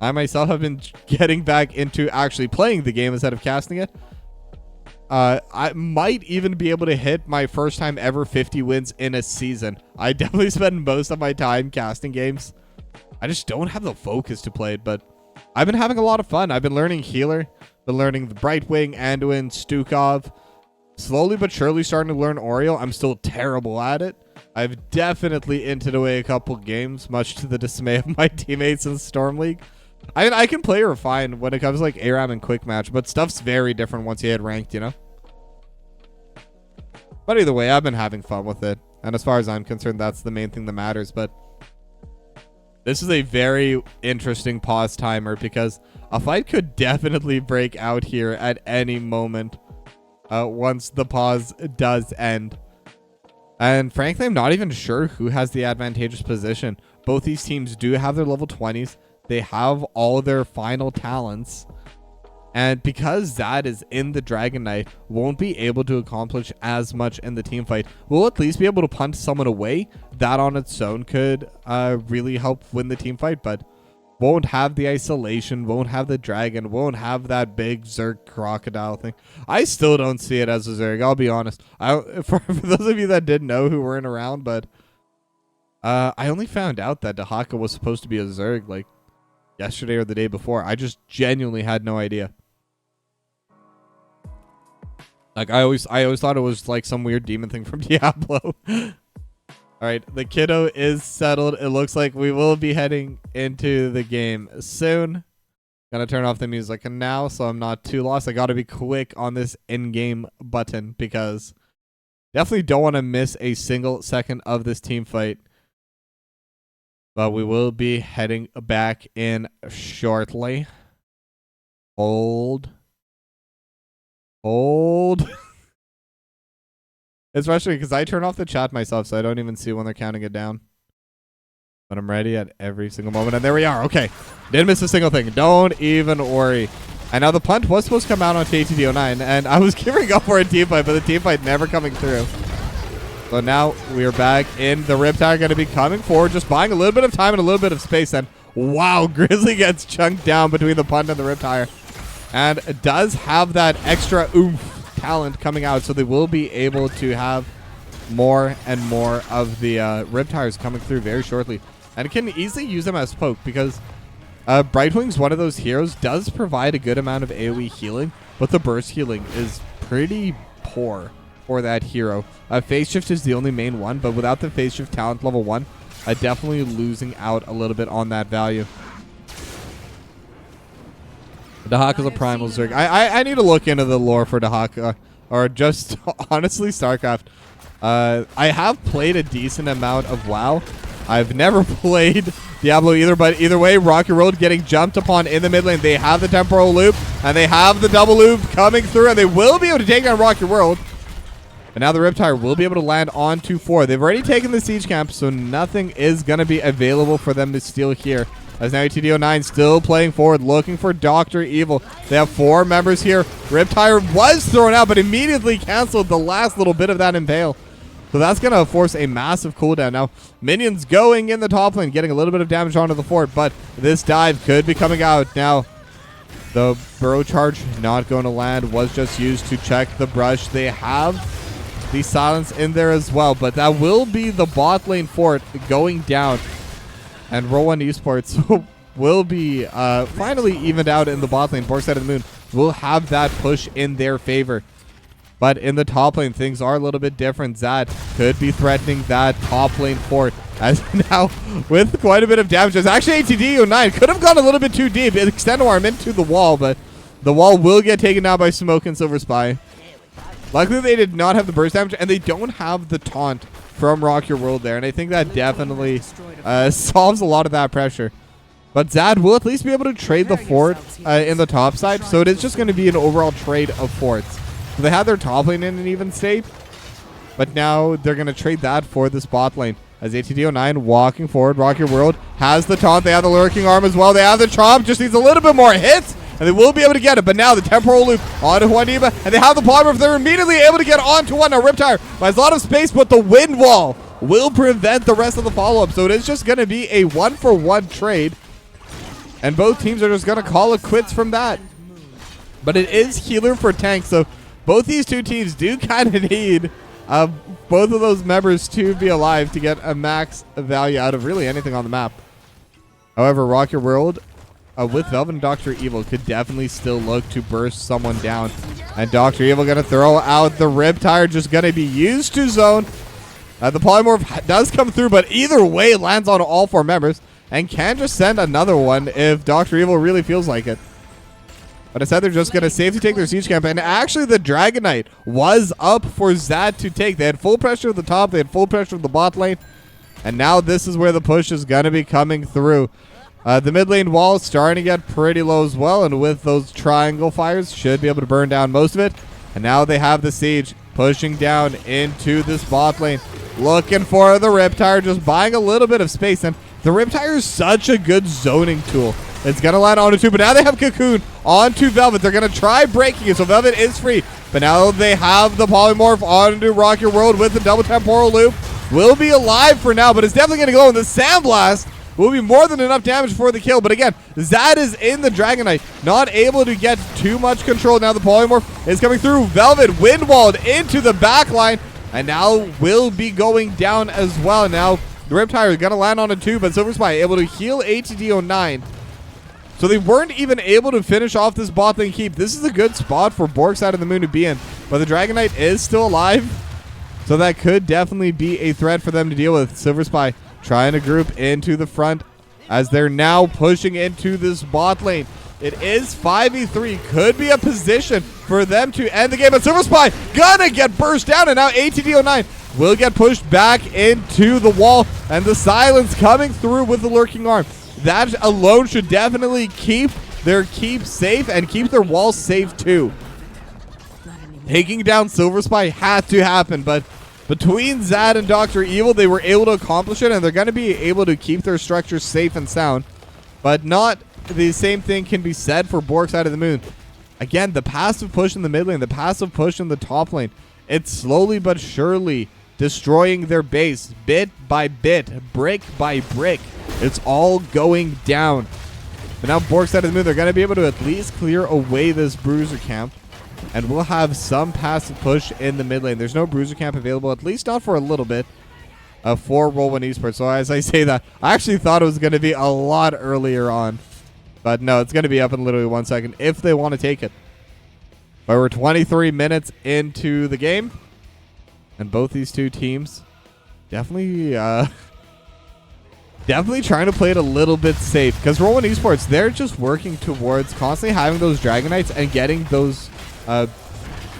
I myself have been getting back into actually playing the game instead of casting it. I might even be able to hit my first time ever 50 wins in a season. I definitely spend most of my time casting games. I just don't have the focus to play it, but I've been having a lot of fun. I've been learning Healer, been learning the Brightwing, Anduin, Stukov. Slowly but surely starting to learn Oriole. I'm still terrible at it. I've definitely inted away a couple games, much to the dismay of my teammates in Storm League. I mean, I can play her fine when it comes to like ARAM and quick match, but stuff's very different once you hit ranked, you know? But either way, I've been having fun with it. And as far as I'm concerned, that's the main thing that matters. But this is a very interesting pause timer because a fight could definitely break out here at any moment once the pause does end. And frankly, I'm not even sure who has the advantageous position. Both these teams do have their level 20s. They have all their final talents. And because Zad is in the Dragon Knight, won't be able to accomplish as much in the team fight. We'll at least be able to punt someone away. That on its own could really help win the team fight, but won't have the isolation, won't have the dragon, won't have that big Zerg crocodile thing. I still don't see it as a Zerg, I'll be honest. For those of you that didn't know who weren't around, but I only found out that Dahaka was supposed to be a Zerg like yesterday or the day before. I just genuinely had no idea. Like I always thought it was like some weird demon thing from Diablo. All right, the kiddo is settled. It looks like we will be heading into the game soon. Gonna turn off the music now so I'm not too lost. I gotta be quick on this in-game button because definitely don't want to miss a single second of this team fight. But we will be heading back in shortly. Hold. Especially because I turn off the chat myself, so I don't even see when they're counting it down. But I'm ready at every single moment. And there we are. Okay. Didn't miss a single thing. Don't even worry. And now the punt was supposed to come out on ATD09. And I was gearing up for a team fight, but the team fight never coming through. So now we are back in. The Riptide going to be coming forward, just buying a little bit of time and a little bit of space. And wow, Grizzly gets chunked down between the punt and the Riptire. And it does have that extra oomph talent coming out, so they will be able to have more and more of the Riptires coming through very shortly. And it can easily use them as poke because Brightwing's one of those heroes, does provide a good amount of AoE healing, but the burst healing is pretty poor for that hero. Phase Shift is the only main one, but without the Phase Shift talent level 1, definitely losing out a little bit on that value. Dahaka's a primal Zerg. I need to look into the lore for Dahaka, or just honestly StarCraft. I have played a decent amount of WoW. I've never played Diablo either, but either way, Rocky Road getting jumped upon in the mid lane. They have the temporal loop, and they have the double loop coming through, and they will be able to take down Rocky World. And now the Riptire will be able to land on 2-4. They've already taken the siege camp, so nothing is going to be available for them to steal here. As now ATD09 still playing forward, looking for Dr. Evil. They have 4 members here. Riptire was thrown out, but immediately canceled the last little bit of that impale. So that's going to force a massive cooldown. Now, minions going in the top lane, getting a little bit of damage onto the fort, but this dive could be coming out. Now, The burrow charge not going to land, was just used to check the brush. They have the silence in there as well, but that will be the bot lane fort going down. And Roll1Esports will be finally evened out in the bot lane. Bork side of the moon will have that push in their favor. But in the top lane, things are a little bit different. Zad could be threatening that top lane fort. As now, with quite a bit of damage, there's actually ATD09. Could have gone a little bit too deep. It extended arm into the wall, but the wall will get taken down by Smoke and Silver Spy. Luckily, they did not have the burst damage, and they don't have the taunt from Rock Your World there. And I think that definitely solves a lot of that pressure. But Zad will at least be able to trade the fort in the top side. So it is just going to be an overall trade of forts. So they had their top lane in an even state, but now they're going to trade that for this bot lane. As ATD09 walking forward, Rock Your World has the taunt. They have the lurking arm as well. They have the chomp. Just needs a little bit more hits, and they will be able to get it. But now the temporal loop onto Juaniba, and they have the polymorph. They're immediately able to get onto one. Now Riptire has a lot of space, but the wind wall will prevent the rest of the follow-up. So it is just going to be a 1-for-1 trade, and both teams are just going to call it quits from that. But it is healer for tank, so both these two teams do kind of need both of those members to be alive to get a max value out of really anything on the map. However, Rock Your World with Velvet and Dr. Evil could definitely still look to burst someone down. And Dr. Evil going to throw out the Riptire, just going to be used to zone. The polymorph does come through, but either way it lands on all four members and can just send another one if Dr. Evil really feels like it. But instead, they're just going to safely take their siege camp. And actually, the Dragon Knight was up for Zad to take. They had full pressure at the top. They had full pressure at the bot lane. And now this is where the push is going to be coming through. The mid lane wall is starting to get pretty low as well. And with those triangle fires, should be able to burn down most of it. And now they have the siege pushing down into this bot lane. Looking for the Riptire, just buying a little bit of space. And the Riptire is such a good zoning tool. It's going to land onto two, but now they have Cocoon onto Velvet. They're going to try breaking it, so Velvet is free. But now they have the polymorph onto Rock Your World with the double temporal loop. Will be alive for now, but it's definitely going to go. And the Sandblast will be more than enough damage for the kill. But again, Zad is in the Dragon Knight, not able to get too much control. Now the polymorph is coming through. Velvet windwalled into the back line, and now will be going down as well. Now the Riptire is going to land on a 2, but Silver Spy able to heal ATD09. So they weren't even able to finish off this bot lane keep. This is a good spot for Bork side of the moon to be in. But the Dragon Knight is still alive, so that could definitely be a threat for them to deal with. Silver Spy trying to group into the front as they're now pushing into this bot lane. It is 5v3. Could be a position for them to end the game. But Silver Spy gonna get burst down, and now ATD09 will get pushed back into the wall. And the silence coming through with the lurking arm. That alone should definitely keep their keep safe and keep their walls safe too. Taking down Silver Spy had to happen, but between Zad and Dr. Evil, they were able to accomplish it, and they're going to be able to keep their structures safe and sound. But not the same thing can be said for Bork side of the moon. Again, the passive push in the mid lane, the passive push in the top lane, it's slowly but surely destroying their base bit by bit, brick by brick. It's all going down. But now Bork side of the moon, they're going to be able to at least clear away this bruiser camp. And we'll have some passive push in the mid lane. There's no bruiser camp available, at least not for a little bit, for Roll1Esports. So as I say that, I actually thought it was going to be a lot earlier on. But no, it's going to be up in literally 1 second if they want to take it. But we're 23 minutes into the game. And both these two teams definitely trying to play it a little bit safe. Because Roll1Esports, they're just working towards constantly having those Dragon Knights and getting those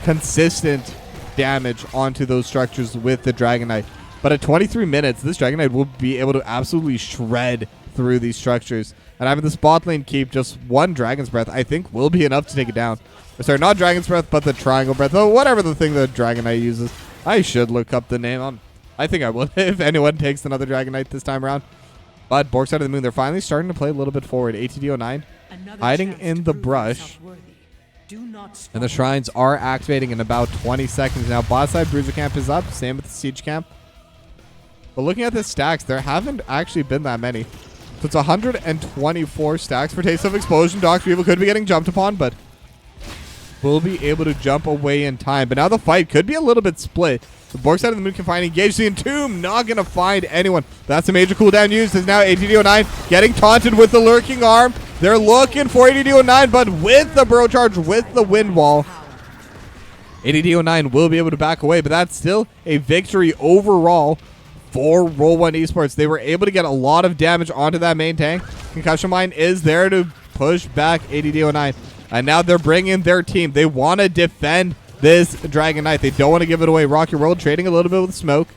consistent damage onto those structures with the Dragon Knight. But at 23 minutes, this Dragon Knight will be able to absolutely shred through these structures. And having this bot lane keep just one Dragon's Breath, I think will be enough to take it down. Sorry, not Dragon's Breath, but the Triangle Breath. Oh, whatever the thing the Dragon Knight uses. I should look up the name on. I think I will if anyone takes another Dragon Knight this time around. But Bork side of the moon, they're finally starting to play a little bit forward. ATD09 hiding in the brush. And the shrines are activating in about 20 seconds. Now, bot side bruiser camp is up. Same with the siege camp. But looking at the stacks, there haven't actually been that many. So it's 124 stacks for Taste of Explosion. Dr. Evil could be getting jumped upon, but will be able to jump away in time. But now the fight could be a little bit split. The Bork side of the moon can find Engage. The Entomb not going to find anyone. That's a major cooldown used. Is now ATD09 getting taunted with the Lurking Arm. They're looking for ATD09, but with the Burrow Charge, with the Wind Wall, ATD09 will be able to back away, but that's still a victory overall for Roll1Esports. They were able to get a lot of damage onto that main tank. Concussion Mine is there to push back ATD09. And now they're bringing their team. They want to defend this Dragon Knight. They don't want to give it away. Rocky World trading a little bit with smoke.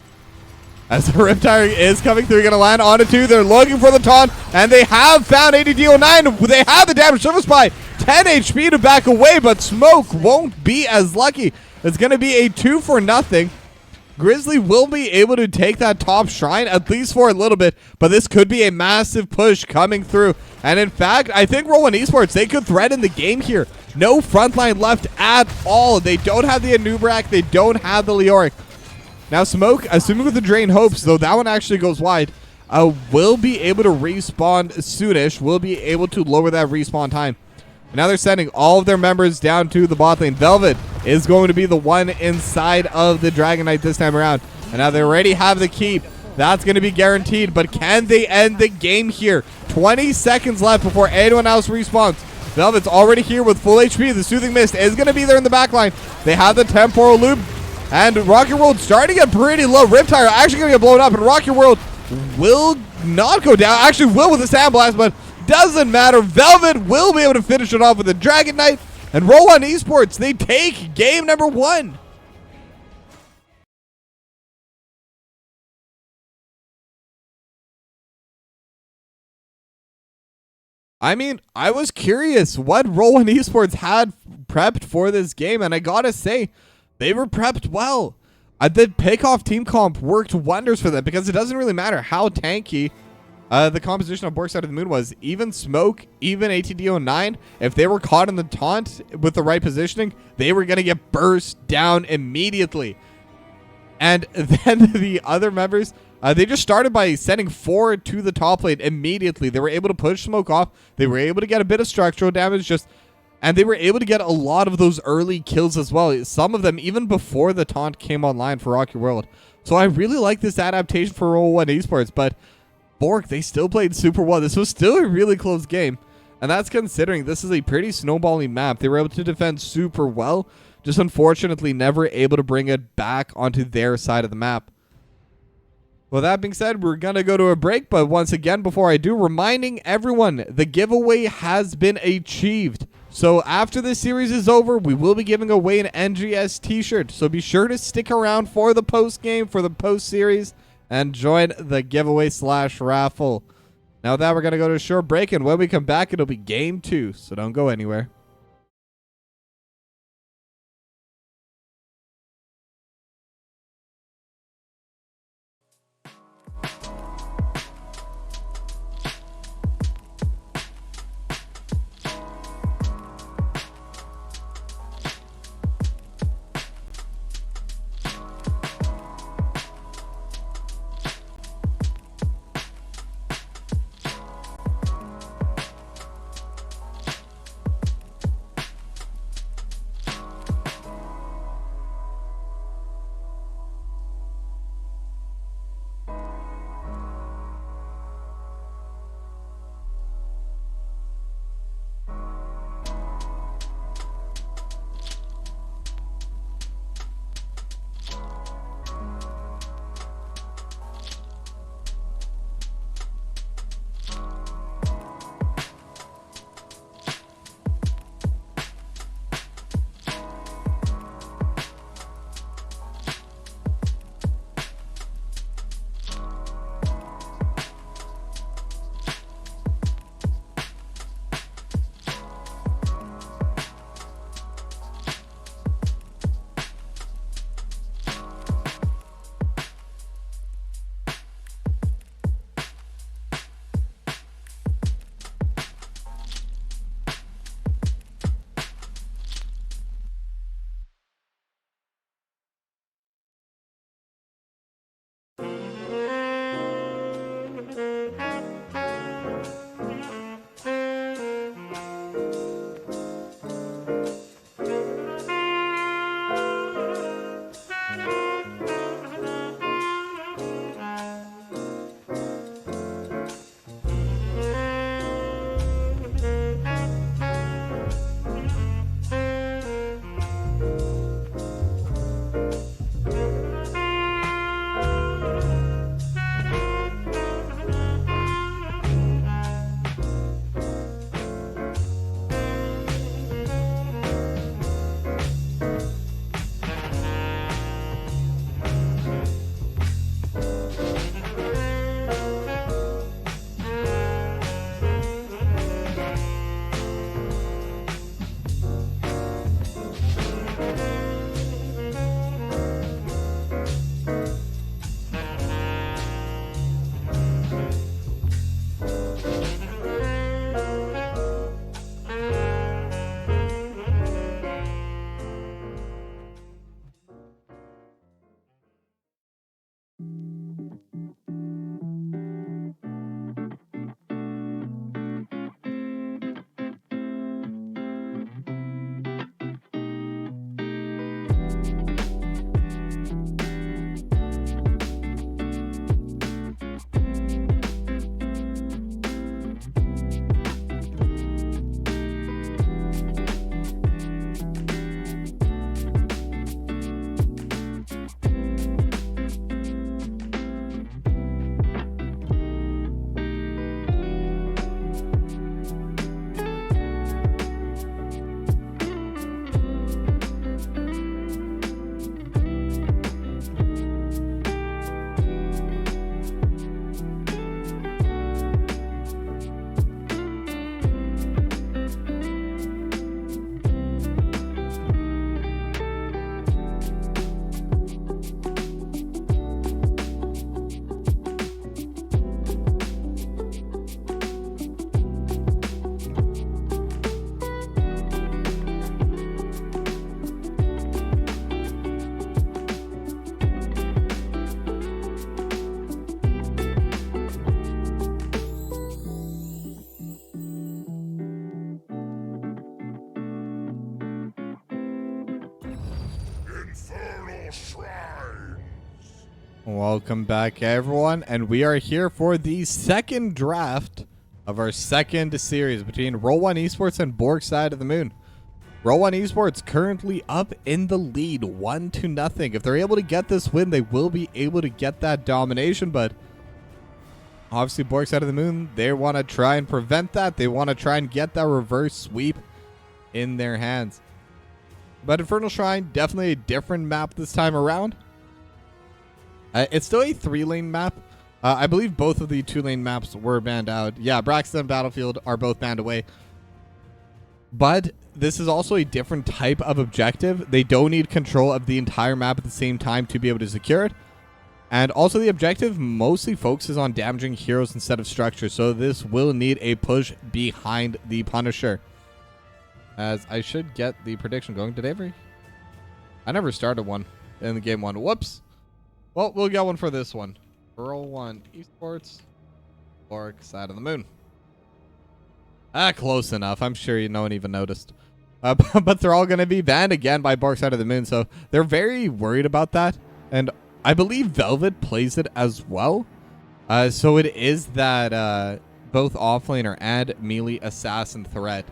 As the Riptire is coming through, going to land onto 2. They're looking for the taunt, and they have found ATD09. They have the damage service by 10 HP to back away, but Smoke won't be as lucky. It's going to be a 2-for-0. Grizzly will be able to take that top shrine, at least for a little bit, but this could be a massive push coming through. And in fact, I think Roll1Esports, they could threaten the game here. No frontline left at all. They don't have the Anubrak. They don't have the Leoric. Now Smoke, assuming with the Drain Hopes, though that one actually goes wide, will be able to respawn soonish, will be able to lower that respawn time. Now they're sending all of their members down to the bot lane. Velvet is going to be the one inside of the Dragon Knight this time around. And now they already have the keep. That's going to be guaranteed. But can they end the game here? 20 seconds left before anyone else respawns. Velvet's already here with full HP. The Soothing Mist is going to be there in the back line. They have the Temporal Loop. And Rocky World starting at pretty low. Riptire actually going to get blown up. And Rocky World will not go down. Actually will with the Sandblast, but doesn't matter. Velvet will be able to finish it off with the Dragon Knight. And Roll1Esports, they take game number 1. I mean, I was curious what Roll1Esports had prepped for this game, and I gotta say, they were prepped well. The pick-off team comp worked wonders for them because it doesn't really matter how tanky the composition of Bork side of the moon was. Even Smoke, even ATD09, if they were caught in the taunt with the right positioning, they were going to get burst down immediately. And then the other members, they just started by sending 4 to the top lane immediately. They were able to push Smoke off. They were able to get a bit of structural damage, and they were able to get a lot of those early kills as well. Some of them even before the taunt came online for Rocky World. So I really like this adaptation for Roll1Esports, but Bork, they still played super well. This was still a really close game, and that's considering this is a pretty snowballing map. They were able to defend super well, just unfortunately never able to bring it back onto their side of the map. Well, that being said, we're going to go to a break, but once again, before I do, reminding everyone, the giveaway has been achieved. So after this series is over, we will be giving away an NGS t-shirt. So be sure to stick around for the post-game, for the post-series, and join the giveaway/raffle. Now with that, we're going to go to a short break, and when we come back, it'll be game 2, so don't go anywhere. Welcome back, everyone, and we are here for the second draft of our second series between Roll1Esports and Bork Side of the Moon. Roll1Esports currently up in the lead 1-0. If they're able to get this win, they will be able to get that domination, but obviously Bork Side of the Moon, they want to try and prevent that. They want to try and get that reverse sweep in their hands. But Infernal Shrine, definitely a different map this time around. It's still a 3-lane map. I believe both of the 2-lane maps were banned out. Yeah, Braxton and Battlefield are both banned away. But this is also a different type of objective. They don't need control of the entire map at the same time to be able to secure it. And also the objective mostly focuses on damaging heroes instead of structure. So this will need a push behind the Punisher. As I should get the prediction going. Did I never started one in the game one. Whoops. Well, we'll get one for this one. Roll1Esports, Bork Side of the Moon. Close enough. I'm sure no one even noticed. But they're all going to be banned again by Bork Side of the Moon. So they're very worried about that. And I believe Velvet plays it as well. So it is that both offlaner and melee assassin threat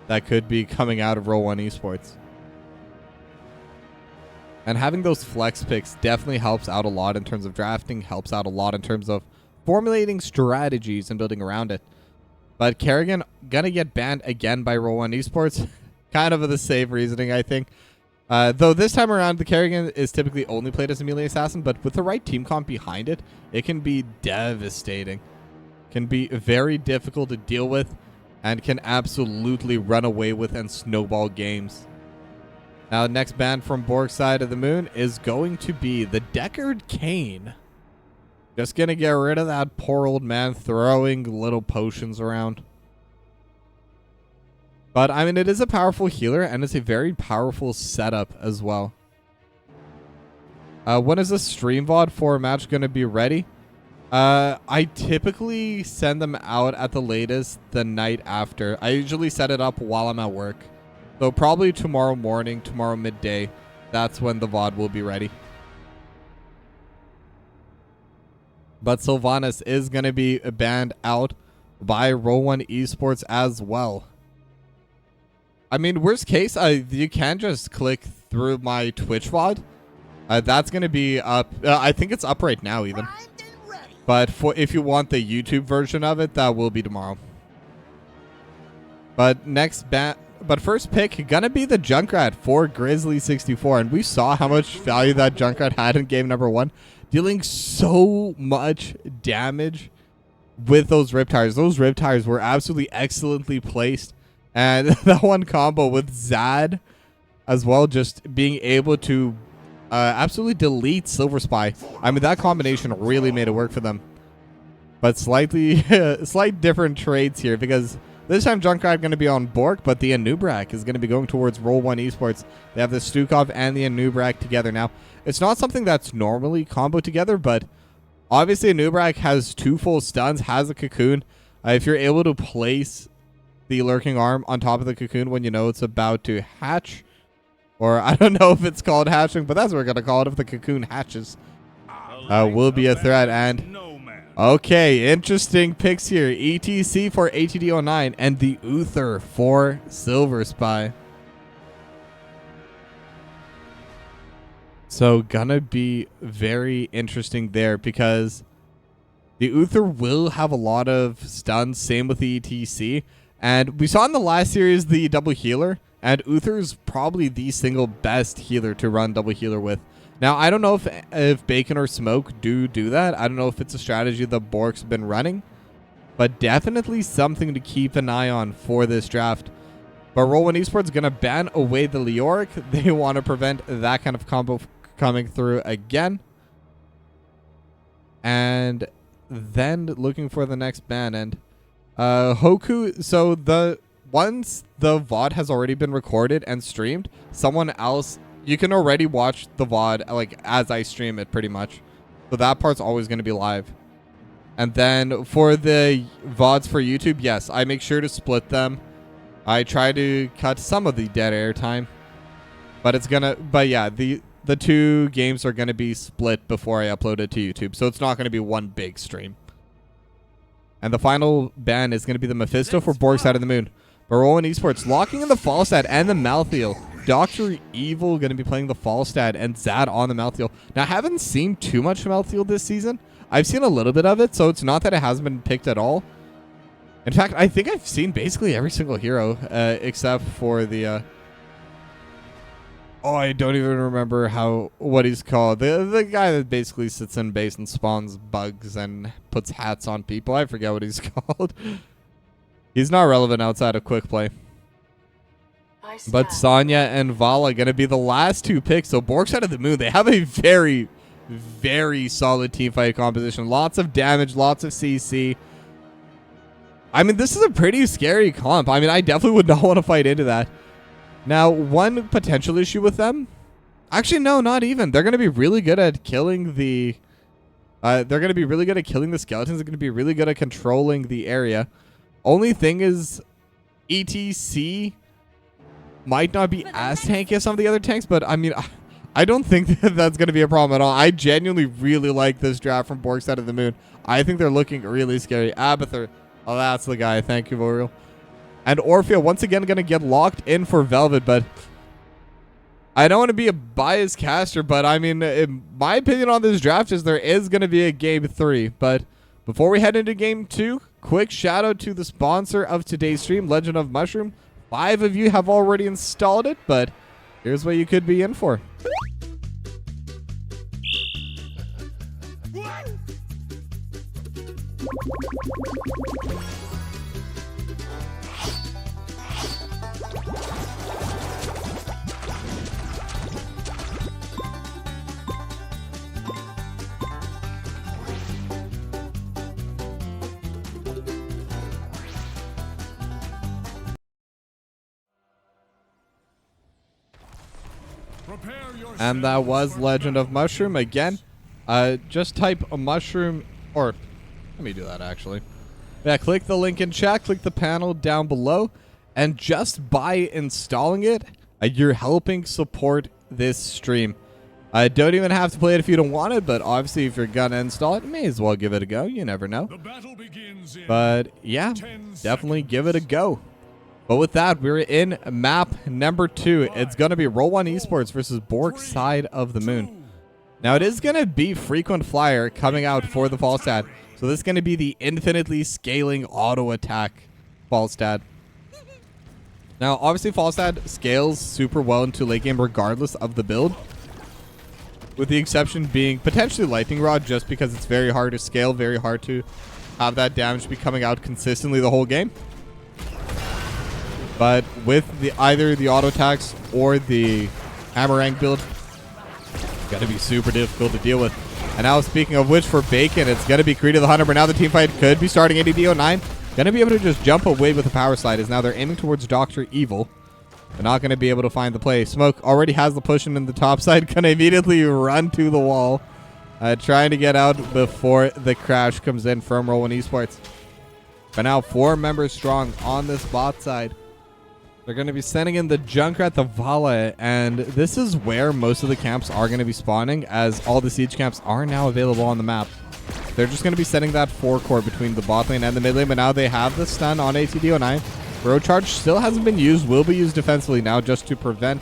that could be coming out of Roll1Esports. And having those flex picks definitely helps out a lot in terms of drafting, helps out a lot in terms of formulating strategies and building around it. But Kerrigan gonna get banned again by Roll1Esports. Kind of the same reasoning, I think. Though this time around, the Kerrigan is typically only played as a melee assassin, but with the right team comp behind it, it can be devastating. Can be very difficult to deal with, and can absolutely run away with and snowball games. Now, the next ban from Bork Side of the Moon is going to be the Deckard Cain. Just going to get rid of that poor old man throwing little potions around. But, I mean, it is a powerful healer, and it's a very powerful setup as well. When is the stream VOD for a match going to be ready? I typically send them out at the latest the night after. I usually set it up while I'm at work. So probably tomorrow morning, tomorrow midday, that's when the VOD will be ready. But Sylvanas is going to be banned out by Roll1Esports as well. I mean, worst case, you can just click through my Twitch VOD. That's going to be up. I think it's up right now even. But if you want the YouTube version of it, that will be tomorrow. But But first pick, gonna be the Junkrat for Grizzly64. And we saw how much value that Junkrat had in game number 1. Dealing so much damage with those rip tires. Those rip tires were absolutely excellently placed. And that one combo with Zad as well, just being able to absolutely delete Silver Spy. I mean, that combination really made it work for them. But slight different trades here, because this time Junkrat going to be on Bork, but the Anubrak is going to be going towards Roll1Esports. They have the Stukov and the Anubrak together now. It's not something that's normally combo together, but obviously Anubrak has 2 full stuns, has a cocoon. If you're able to place the lurking arm on top of the cocoon when you know it's about to hatch, or I don't know if it's called hatching, but that's what we're going to call it if the cocoon hatches, will be a threat. And okay, interesting picks here. ETC for ATD09 and the Uther for Silver Spy. So gonna be very interesting there, because the Uther will have a lot of stuns, same with the ETC. And we saw in the last series the double healer, and Uther's probably the single best healer to run double healer with. Now, I don't know if Bacon or Smoke do that. I don't know if it's a strategy that Bork's been running, but definitely something to keep an eye on for this draft. But Roll1Esports is going to ban away the Leoric. They want to prevent that kind of combo coming through again. And then looking for the next ban. And Hoku, so once the VOD has already been recorded and streamed, someone else, you can already watch the VOD like as I stream it pretty much. So that part's always going to be live. And then for the VODs for YouTube, yes, I make sure to split them. I try to cut some of the dead air time. But yeah, the two games are going to be split before I upload it to YouTube, so it's not going to be one big stream. And the final ban is going to be the Mephisto for Bork side of the moon. But Roll1Esports locking in the Falstad and the Malthael. Dr. Evil going to be playing the Falstad and Zad on the Malthael. Now, I haven't seen too much Malthael this season. I've seen a little bit of it, so it's not that it hasn't been picked at all. In fact, I think I've seen basically every single hero except for the... oh, I don't even remember what he's called. The guy that basically sits in base and spawns bugs and puts hats on people. I forget what he's called. He's not relevant outside of quick play. But Sonya and Vala going to be the last two picks. So Bork side of the moon, they have a very, very solid teamfight composition. Lots of damage, lots of CC. I mean, this is a pretty scary comp. I mean, I definitely would not want to fight into that. Now, one potential issue with them... actually, no, not even. They're going to be really good at killing the... they're going to be really good at killing the skeletons. They're going to be really good at controlling the area. Only thing is, ETC might not be as tanky as some of the other tanks, but I mean, I don't think that's going to be a problem at all. I genuinely really like this draft from Bork side of the moon. I think they're looking really scary. Abathur, oh, that's the guy. Thank you, Vorial. And Orphea, once again, going to get locked in for Velvet, but I don't want to be a biased caster, but I mean, my opinion on this draft is there is going to be a game 3. But before we head into game 2, quick shout out to the sponsor of today's stream, Legend of Mushroom. 5 of you have already installed it, but here's what you could be in for. And that was Legend of Mushroom. Again, just type a mushroom, or let me do that actually. Yeah, click the link in chat, click the panel down below, and just by installing it, you're helping support this stream. I don't even have to play it if you don't want it, but obviously if you're gonna install it, you may as well give it a go. You never know. But yeah, definitely give it a go. But with that, we're in map number 2. It's going to be Roll1Esports versus Bork side of the moon. Now, it is going to be frequent flyer coming out for the Falstad. So this is going to be the infinitely scaling auto attack Falstad. Now, obviously, Falstad scales super well into late game regardless of the build. With the exception being potentially Lightning Rod, just because it's very hard to scale, very hard to have that damage be coming out consistently the whole game. But with either the auto attacks or the Hammerang build, it's going to be super difficult to deal with. And now, speaking of which, for Bacon, it's going to be Creed of the Hunter, but now the teamfight could be starting ADD09. Going to be able to just jump away with the power slide, as now they're aiming towards Dr. Evil. They're not going to be able to find the play. Smoke already has the push in the top side. Going to immediately run to the wall, trying to get out before the crash comes in from Roll1Esports. But now 4 members strong on this bot side. They're going to be sending in the Junkrat, the Vala, and this is where most of the camps are going to be spawning, as all the siege camps are now available on the map. They're just going to be setting that forecourt between the bot lane and the mid lane, but now they have the stun on ATD09. Bro Charge still hasn't been used, will be used defensively now just to prevent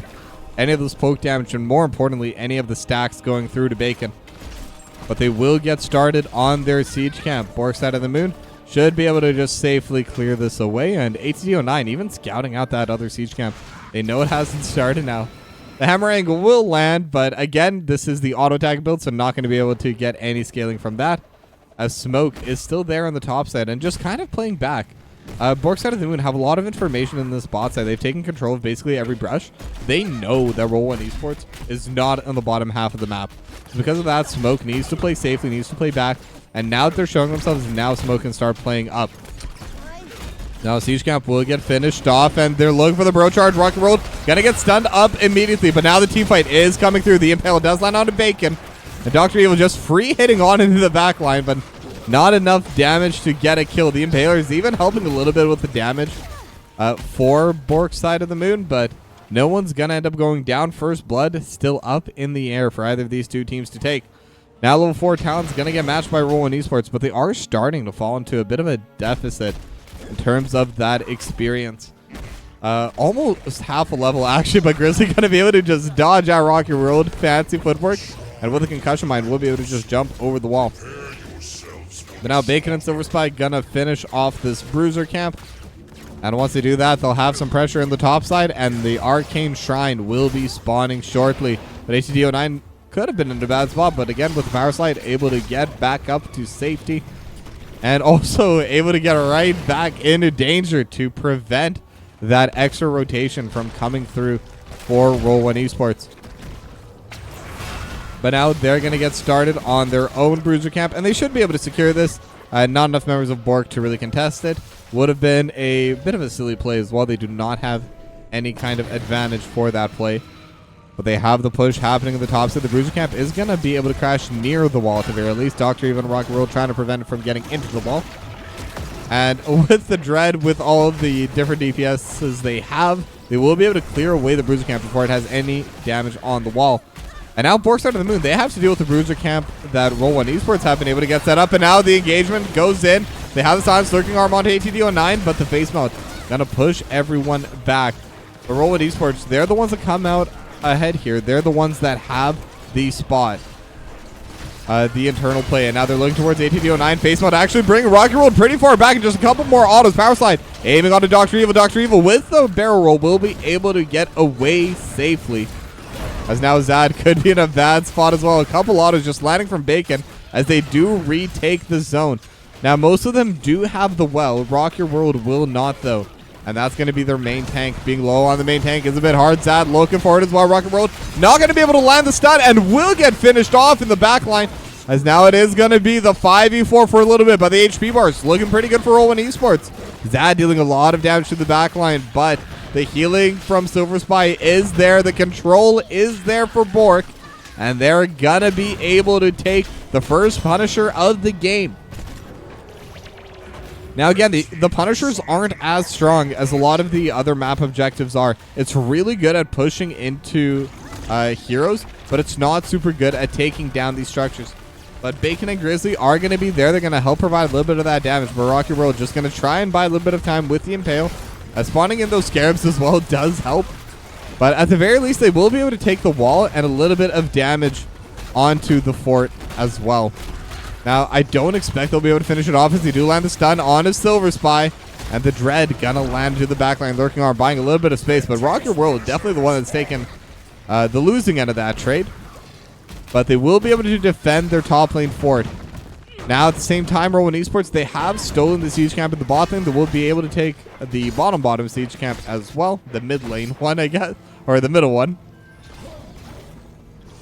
any of this poke damage, and more importantly, any of the stacks going through to Bacon. But they will get started on their siege camp. Bork side of the moon should be able to just safely clear this away, and ATD09 even scouting out that other siege camp. They know it hasn't started now. The Hammerang will land, but again, this is the auto attack build, so not going to be able to get any scaling from that, as Smoke is still there on the top side and just kind of playing back. Bork side of the moon have a lot of information in this bot side. They've taken control of basically every brush. They know that Roll1Esports is not on the bottom half of the map. So because of that, Smoke needs to play safely, needs to play back. And now that they're showing themselves, now Smoke can start playing up. Now Siege Camp will get finished off, and they're looking for the Bro Charge. Rocket Roll gonna get stunned up immediately, but now the team fight is coming through. The Impale does land onto Bacon. And Dr. Evil just free hitting on into the back line, but not enough damage to get a kill. The Impaler is even helping a little bit with the damage for Bork's side of the moon, but no one's going to end up going down. First blood still up in the air for either of these two teams to take. Now level 4 Talon's going to get matched by Roll1Esports, but they are starting to fall into a bit of a deficit in terms of that experience. Almost half a level actually, but Grizzly going to be able to just dodge out Rocky World. Fancy footwork. And with a concussion mine, we'll be able to just jump over the wall. But now Bacon and Silver Spy going to finish off this Bruiser camp. And once they do that, they'll have some pressure in the top side, and the Arcane Shrine will be spawning shortly. But ATD09 could have been in a bad spot, but again, with the Power Slide, able to get back up to safety. And also able to get right back into danger to prevent that extra rotation from coming through for Roll1Esports. But now they're going to get started on their own Bruiser camp, and they should be able to secure this. Not enough members of Bork to really contest it. Would have been a bit of a silly play as well. They do not have any kind of advantage for that play. But they have the push happening in the top side. The Bruiser camp is going to be able to crash near the wall at the very least. Dr. Even and Rocket World trying to prevent it from getting into the wall. And with the Dread, with all of the different DPSs they have, they will be able to clear away the Bruiser camp before it has any damage on the wall. And now Bork Side of the Moon, they have to deal with the Bruiser camp that Roll1Esports have been able to get set up. And now the engagement goes in. They have the silence lurking arm onto ATD09, but the face melt gonna push everyone back. But Roll1Esports, they're the ones that come out ahead here. They're the ones that have the spot. The internal play, and now they're looking towards ATD09. Face melt actually bringing Rocket World pretty far back, and just a couple more autos. Power Slide aiming onto Dr. Evil. Dr. Evil with the barrel roll will be able to get away safely. As now Zad could be in a bad spot as well. A couple autos just landing from Bacon as they do retake the zone. Now, most of them do have the well. Rocket World will not, though. And that's going to be their main tank. Being low on the main tank is a bit hard. Zad looking for it as well. Rocket World not going to be able to land the stun and will get finished off in the back line. As now it is going to be the 5v4 for a little bit. But the HP bars looking pretty good for Roll1Esports. Zad dealing a lot of damage to the back line, but the healing from Silver Spy is there. The control is there for Bork. And they're going to be able to take the first Punisher of the game. Now, again, the Punishers aren't as strong as a lot of the other map objectives are. It's really good at pushing into heroes, but it's not super good at taking down these structures. But Bacon and Grizzly are going to be there. They're going to help provide a little bit of that damage. But Rocky World just going to try and buy a little bit of time with the Impale. Spawning in those Scarabs as well does help. But at the very least, they will be able to take the wall and a little bit of damage onto the fort as well. Now, I don't expect they'll be able to finish it off as they do land the stun on a Silver Spy. And the Dread gonna land to the backline, lurking arm, buying a little bit of space. But Rocket World definitely the one that's taken the losing end of that trade. But they will be able to defend their top lane fort. Now, at the same time, Roll1Esports, they have stolen the siege camp in the bot lane. They will be able to take the bottom siege camp as well. The mid lane one, I guess. Or the middle one.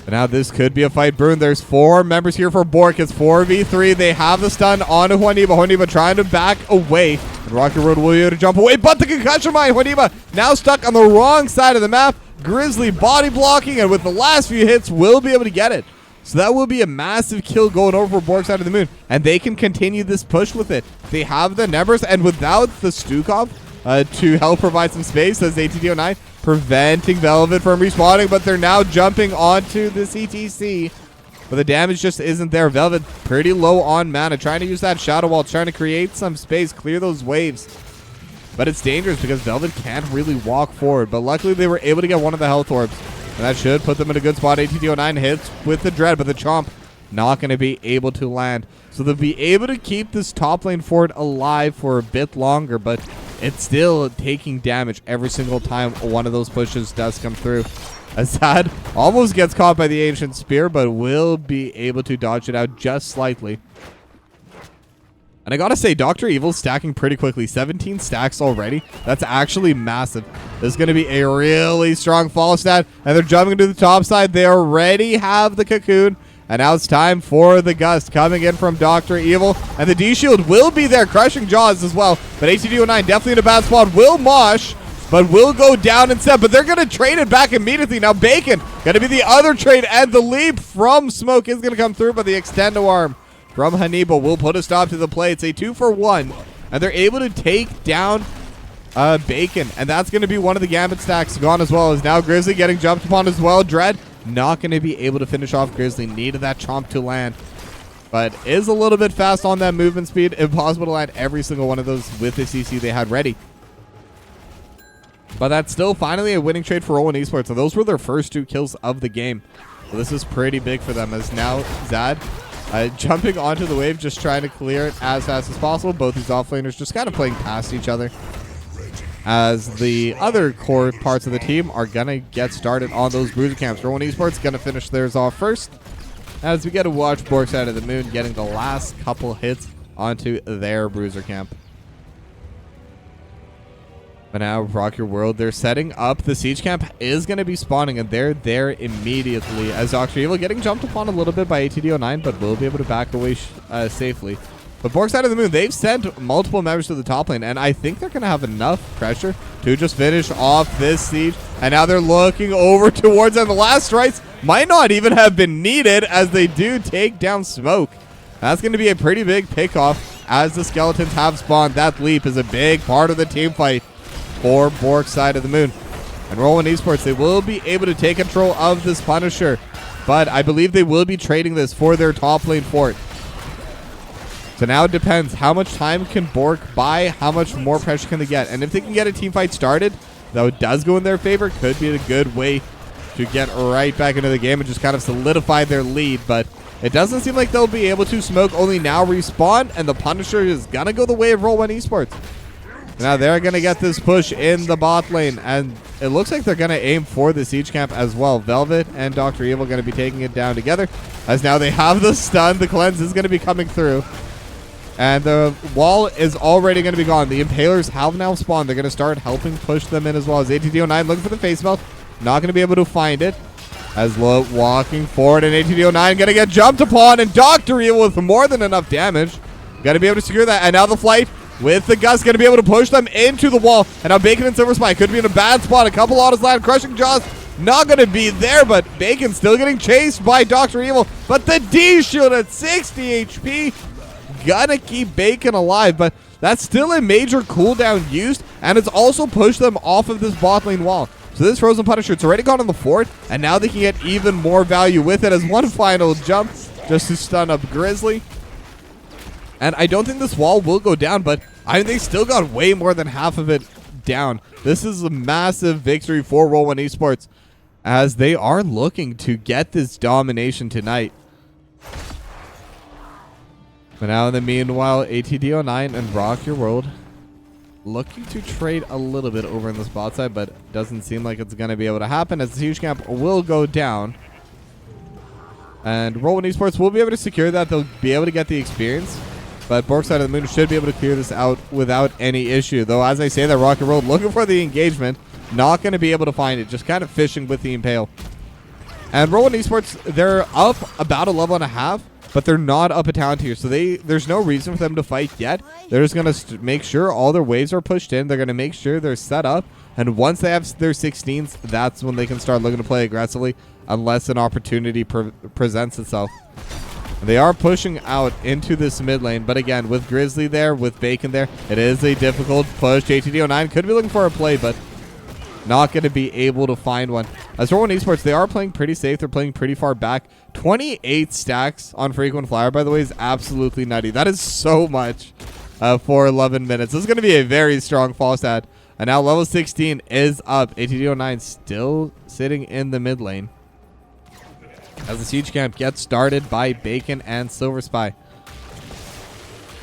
But now this could be a fight. Bruin, there's 4 members here for Bork. It's 4v3. They have the stun onto Juaniba. Juaniba trying to back away. And Rocket Road will be able to jump away. But the concussion mine. Juaniba now stuck on the wrong side of the map. Grizzly body blocking. And with the last few hits, will be able to get it. So that will be a massive kill going over for Bork Side of the Moon. And they can continue this push with it. They have the numbers. And without the Stukov to help provide some space, as ATD09 preventing Velvet from respawning, but they're now jumping onto the CTC. But the damage just isn't there. Velvet pretty low on mana, trying to use that Shadow Wall, trying to create some space, clear those waves. But it's dangerous because Velvet can't really walk forward. But luckily they were able to get one of the health orbs. And that should put them in a good spot. ATD09 hits with the Dread, but the Chomp not going to be able to land. So they'll be able to keep this top lane fort alive for a bit longer, but it's still taking damage every single time one of those pushes does come through. Azad almost gets caught by the Ancient Spear, but will be able to dodge it out just slightly. And I gotta say, Dr. Evil's stacking pretty quickly. 17 stacks already. That's actually massive. This is going to be a really strong follow stat. And they're jumping to the top side. They already have the Cocoon. And now it's time for the Gust coming in from Dr. Evil. And the D-Shield will be there, crushing Jaws as well. But ATD09 definitely in a bad spot. Will mosh, but will go down instead. But they're going to trade it back immediately. Now Bacon going to be the other trade. And the leap from Smoke is going to come through. But the Extendo Arm from Hannibal will put a stop to the play. It's a 2-for-1. And they're able to take down Bacon, and that's going to be one of the Gambit stacks gone as well. As now Grizzly getting jumped upon as well. Dread not going to be able to finish off Grizzly. Needed that chomp to land, but is a little bit fast on that movement speed. Impossible to land every single one of those with the CC they had ready. But that's still finally a winning trade for Roll1Esports. So those were their first 2 kills of the game. So this is pretty big for them, as now Zad jumping onto the wave, just trying to clear it as fast as possible. Both these offlaners just kind of playing past each other, as the other core parts of the team are going to get started on those bruiser camps. Roll1Esports going to finish theirs off first, as we get to watch Bork Side of the Moon getting the last couple hits onto their bruiser camp. But now Rock Your World, they're setting up. The siege camp is going to be spawning, and they're there immediately, as Dr. Evil getting jumped upon a little bit by ATD09, but will be able to back away safely. But Bork Side of the Moon, they've sent multiple members to the top lane, and I think they're going to have enough pressure to just finish off this siege. And now they're looking over towards them. The last strikes might not even have been needed, as they do take down Smoke. That's going to be a pretty big pickoff, as the skeletons have spawned. That leap is a big part of the team fight for Bork Side of the Moon. And Roll1Esports, they will be able to take control of this Punisher, but I believe they will be trading this for their top lane fort. So now it depends. How much time can Bork buy? How much more pressure can they get? And if they can get a team fight started, though it does go in their favor, could be a good way to get right back into the game and just kind of solidify their lead. But it doesn't seem like they'll be able to. Smoke only now respawn, and the Punisher is going to go the way of Roll1Esports. Now they're going to get this push in the bot lane, and it looks like they're going to aim for the siege camp as well. Velvet and Dr. Evil going to be taking it down together, as now they have the stun. The cleanse is going to be coming through, and the wall is already going to be gone. The Impalers have now spawned. They're going to start helping push them in as well, as ATD09 looking for the face melt. Not going to be able to find it, as Lo walking forward, and ATD09 going to get jumped upon, and Dr. Evil with more than enough damage. Got to be able to secure that, and now the flight with the Gust going to be able to push them into the wall. And now Bacon and Silver Spy could be in a bad spot. A couple autos land. Crushing Jaws not going to be there, but Bacon still getting chased by Dr. Evil. But the D shield at 60 HP gonna keep Bacon alive, but that's still a major cooldown used, and it's also pushed them off of this bot lane wall. So this Frozen Punisher, it's already gone on the fort, and now they can get even more value with it, as one final jump just to stun up Grizzly. And I don't think this wall will go down, but I mean, they still got way more than half of it down. This is a massive victory for Roll1Esports, as they are looking to get this domination tonight. But now in the meanwhile, ATD09 and Rock Your World looking to trade a little bit over in the spot side, but doesn't seem like it's going to be able to happen, as the siege camp will go down. And Roll1Esports will be able to secure that. They'll be able to get the experience. But Bork Side of the Moon should be able to clear this out without any issue. Though, as I say, that Rock Your World looking for the engagement, not going to be able to find it. Just kind of fishing with the Impale. And Roll1Esports, they're up about a level and a half, but they're not up a talent tier. So there's no reason for them to fight yet. They're just going to make sure all their waves are pushed in. They're going to make sure they're set up. And once they have their 16s, that's when they can start looking to play aggressively, unless an opportunity presents itself. They are pushing out into this mid lane, but again, with Grizzly there, with Bacon there, it is a difficult push. ATD09 could be looking for a play, but not going to be able to find one. As Roll1Esports, they are playing pretty safe. They're playing pretty far back. 28 stacks on Frequent Flyer, by the way, is absolutely nutty. That is so much for 11 minutes. This is going to be a very strong fall stat. And now level 16 is up. ATD09 still sitting in the mid lane, as the siege camp gets started by Bacon and Silver Spy.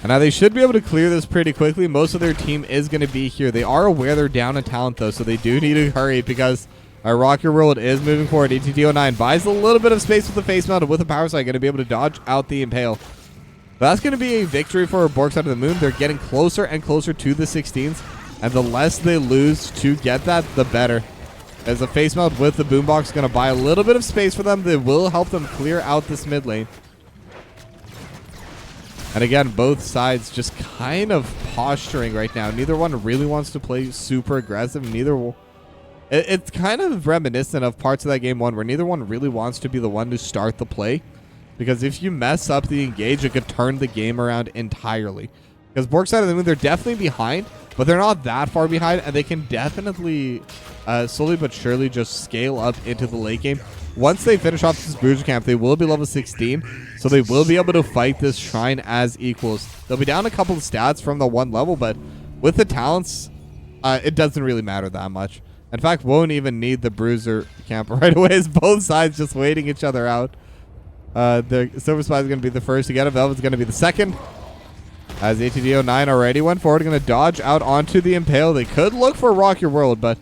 And now they should be able to clear this pretty quickly. Most of their team is going to be here. They are aware they're down a talent, though, so they do need to hurry, because our Rock Your World is moving forward. ATD09 buys a little bit of space with the face mount, and with the power side, going to be able to dodge out the Impale. That's going to be a victory for Bork Side of the Moon. They're getting closer and closer to the 16s, and the less they lose to get that, the better. As the face melt with the boombox going to buy a little bit of space for them, they will help them clear out this mid lane. And again, both sides just kind of posturing right now. Neither one really wants to play super aggressive. Neither will. It's kind of reminiscent of parts of that game one, where neither one really wants to be the one to start the play, because if you mess up the engage, it could turn the game around entirely. Because Bork Side of the Moon, they're definitely behind, but they're not that far behind, and they can definitely slowly but surely just scale up into the late game. Once they finish off this Bruiser Camp, they will be level 16, so they will be able to fight this Shrine as equals. They'll be down a couple of stats from the 1 level, but with the talents, it doesn't really matter that much. In fact, won't even need the Bruiser Camp right away, as both sides just waiting each other out. The Silver Spy is going to be the first to get it. Velvet's going to be the second. As ATD09 already went forward, going to dodge out onto the Impale. They could look for Rock Your World, but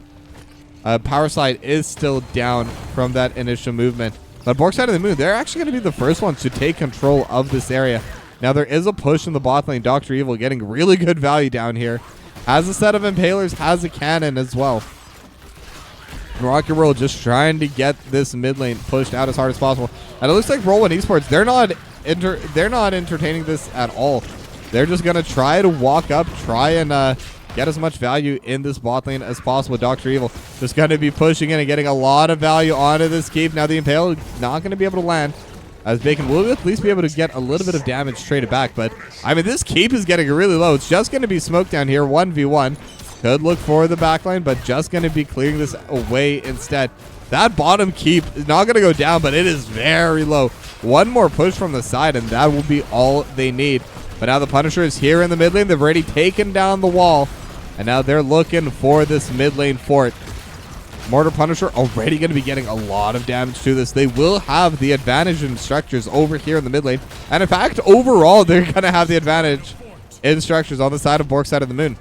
Power Slide is still down from that initial movement. But Bork Side of the Moon, they're actually going to be the first ones to take control of this area. Now, there is a push in the bot lane. Dr. Evil getting really good value down here. Has a set of Impalers, has a cannon as well. Rock Your World just trying to get this mid lane pushed out as hard as possible. And it looks like Roll1Esports, they're not entertaining this at all. They're just going to try to walk up, try and get as much value in this bot lane as possible. Dr. Evil just going to be pushing in and getting a lot of value onto this keep. Now the Impale not going to be able to land, as Bacon will at least be able to get a little bit of damage traded back. But, I mean, this keep is getting really low. It's just going to be smoked down here, 1v1. Could look for the backline, but just going to be clearing this away instead. That bottom keep is not going to go down, but it is very low. One more push from the side, and that will be all they need. But now the Punisher is here in the mid lane. They've already taken down the wall, and now they're looking for this mid lane fort. Mortar Punisher already going to be getting a lot of damage to this. They will have the advantage in structures over here in the mid lane. And in fact, overall, they're going to have the advantage in structures on the side of Bork Side of the Moon.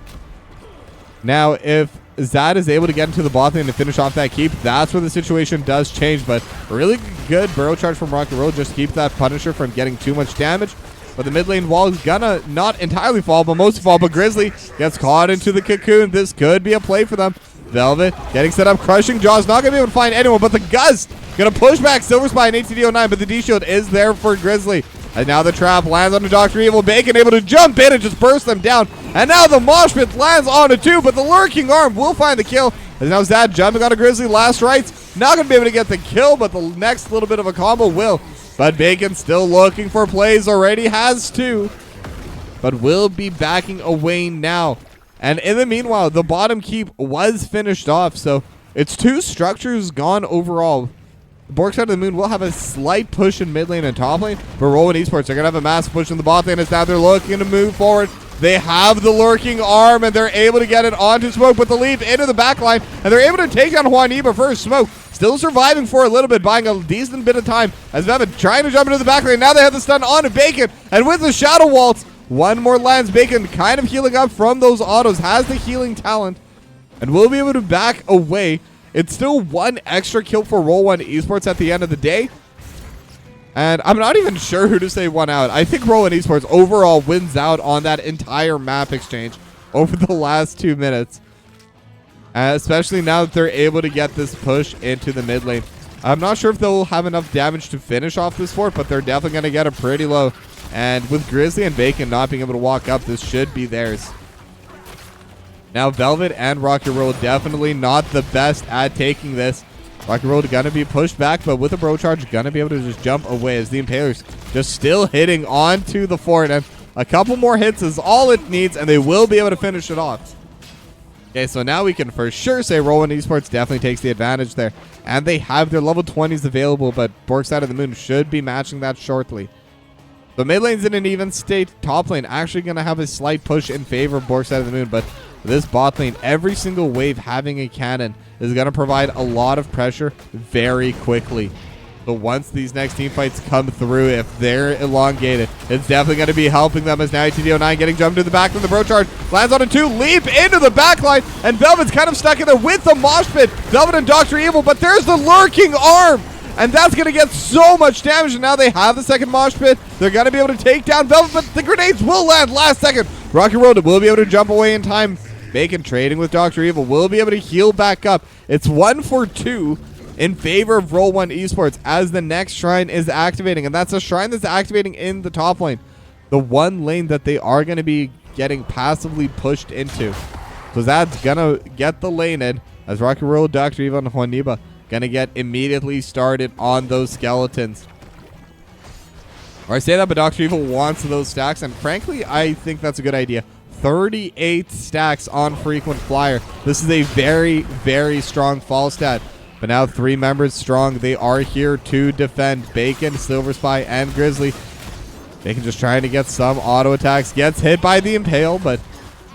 Now, if Zad is able to get into the bot lane to finish off that keep, that's where the situation does change. But really good burrow charge from Rocket Road just keep that Punisher from getting too much damage. But the mid lane wall is gonna not entirely fall, but most fall. But Grizzly gets caught into the cocoon. This could be a play for them. Velvet getting set up, crushing Jaws, not gonna be able to find anyone, but the Gust gonna push back Silver Spy and ATD09, but the D-Shield is there for Grizzly. And now the trap lands on Dr. Evil. Bacon able to jump in and just burst them down. And now the Mosh Pit lands on a 2, but the Lurking Arm will find the kill. As now Zad jumping on a Grizzly, last rights. Not going to be able to get the kill, but the next little bit of a combo will. But Bacon still looking for plays, already has 2. But will be backing away now. And in the meanwhile, the bottom keep was finished off, so it's 2 structures gone overall. Bork Side of the Moon will have a slight push in mid lane and top lane, but Roll1Esports are going to have a massive push in the bot lane as now they're looking to move forward. They have the Lurking Arm, and they're able to get it onto Smoke, but the lead into the back line, and they're able to take down Juaniba first. Smoke still surviving for a little bit, buying a decent bit of time as Vevan trying to jump into the back lane. Now they have the stun on to Bacon, and with the Shadow Waltz, one more lands. Bacon kind of healing up from those autos, has the healing talent, and will be able to back away. It's still 1 extra kill for Roll1Esports at the end of the day. And I'm not even sure who to say won out. I think Roll1Esports overall wins out on that entire map exchange over the last 2 minutes. Especially now that they're able to get this push into the mid lane. I'm not sure if they'll have enough damage to finish off this fort, but they're definitely going to get it pretty low. And with Grizzly and Bacon not being able to walk up, this should be theirs. Now, Velvet and Rocket Roll definitely not the best at taking this. Rocket Roll going to be pushed back, but with a bro charge, going to be able to just jump away as the Impalers just still hitting onto the fort. And a couple more hits is all it needs, and they will be able to finish it off. Okay, so now we can for sure say Roll1Esports definitely takes the advantage there. And they have their level 20s available, but Bork Side of the Moon should be matching that shortly. The mid lane's in an even state. Top lane actually going to have a slight push in favor of Bork Side of the Moon, but this bot lane, every single wave having a cannon is going to provide a lot of pressure very quickly. So once these next team fights come through, if they're elongated, it's definitely going to be helping them as now ATD09 getting jumped to the back from the bro charge. Lands on a 2, leap into the back line, and Velvet's kind of stuck in there with the mosh pit. Velvet and Dr. Evil, but there's the Lurking Arm, and that's going to get so much damage, and now they have the second mosh pit. They're going to be able to take down Velvet, but the grenades will land last second. Rocky Road will be able to jump away in time. Bacon trading with Dr. Evil will be able to heal back up. It's 1 for 2 in favor of Roll1Esports as the next shrine is activating, and that's a shrine that's activating in the top lane, the one lane that they are going to be getting passively pushed into. So that's going to get the lane in as Rocky Roll, Dr. Evil, and Juaniba going to get immediately started on those skeletons. Or I say that, but Dr. Evil wants those stacks, and frankly, I think that's a good idea 38 stacks on frequent flyer. This is a very, very strong fall stat. But now 3 members strong. They are here to defend. Bacon, Silver Spy, and Grizzly. Bacon just trying to get some auto attacks. Gets hit by the Impale, but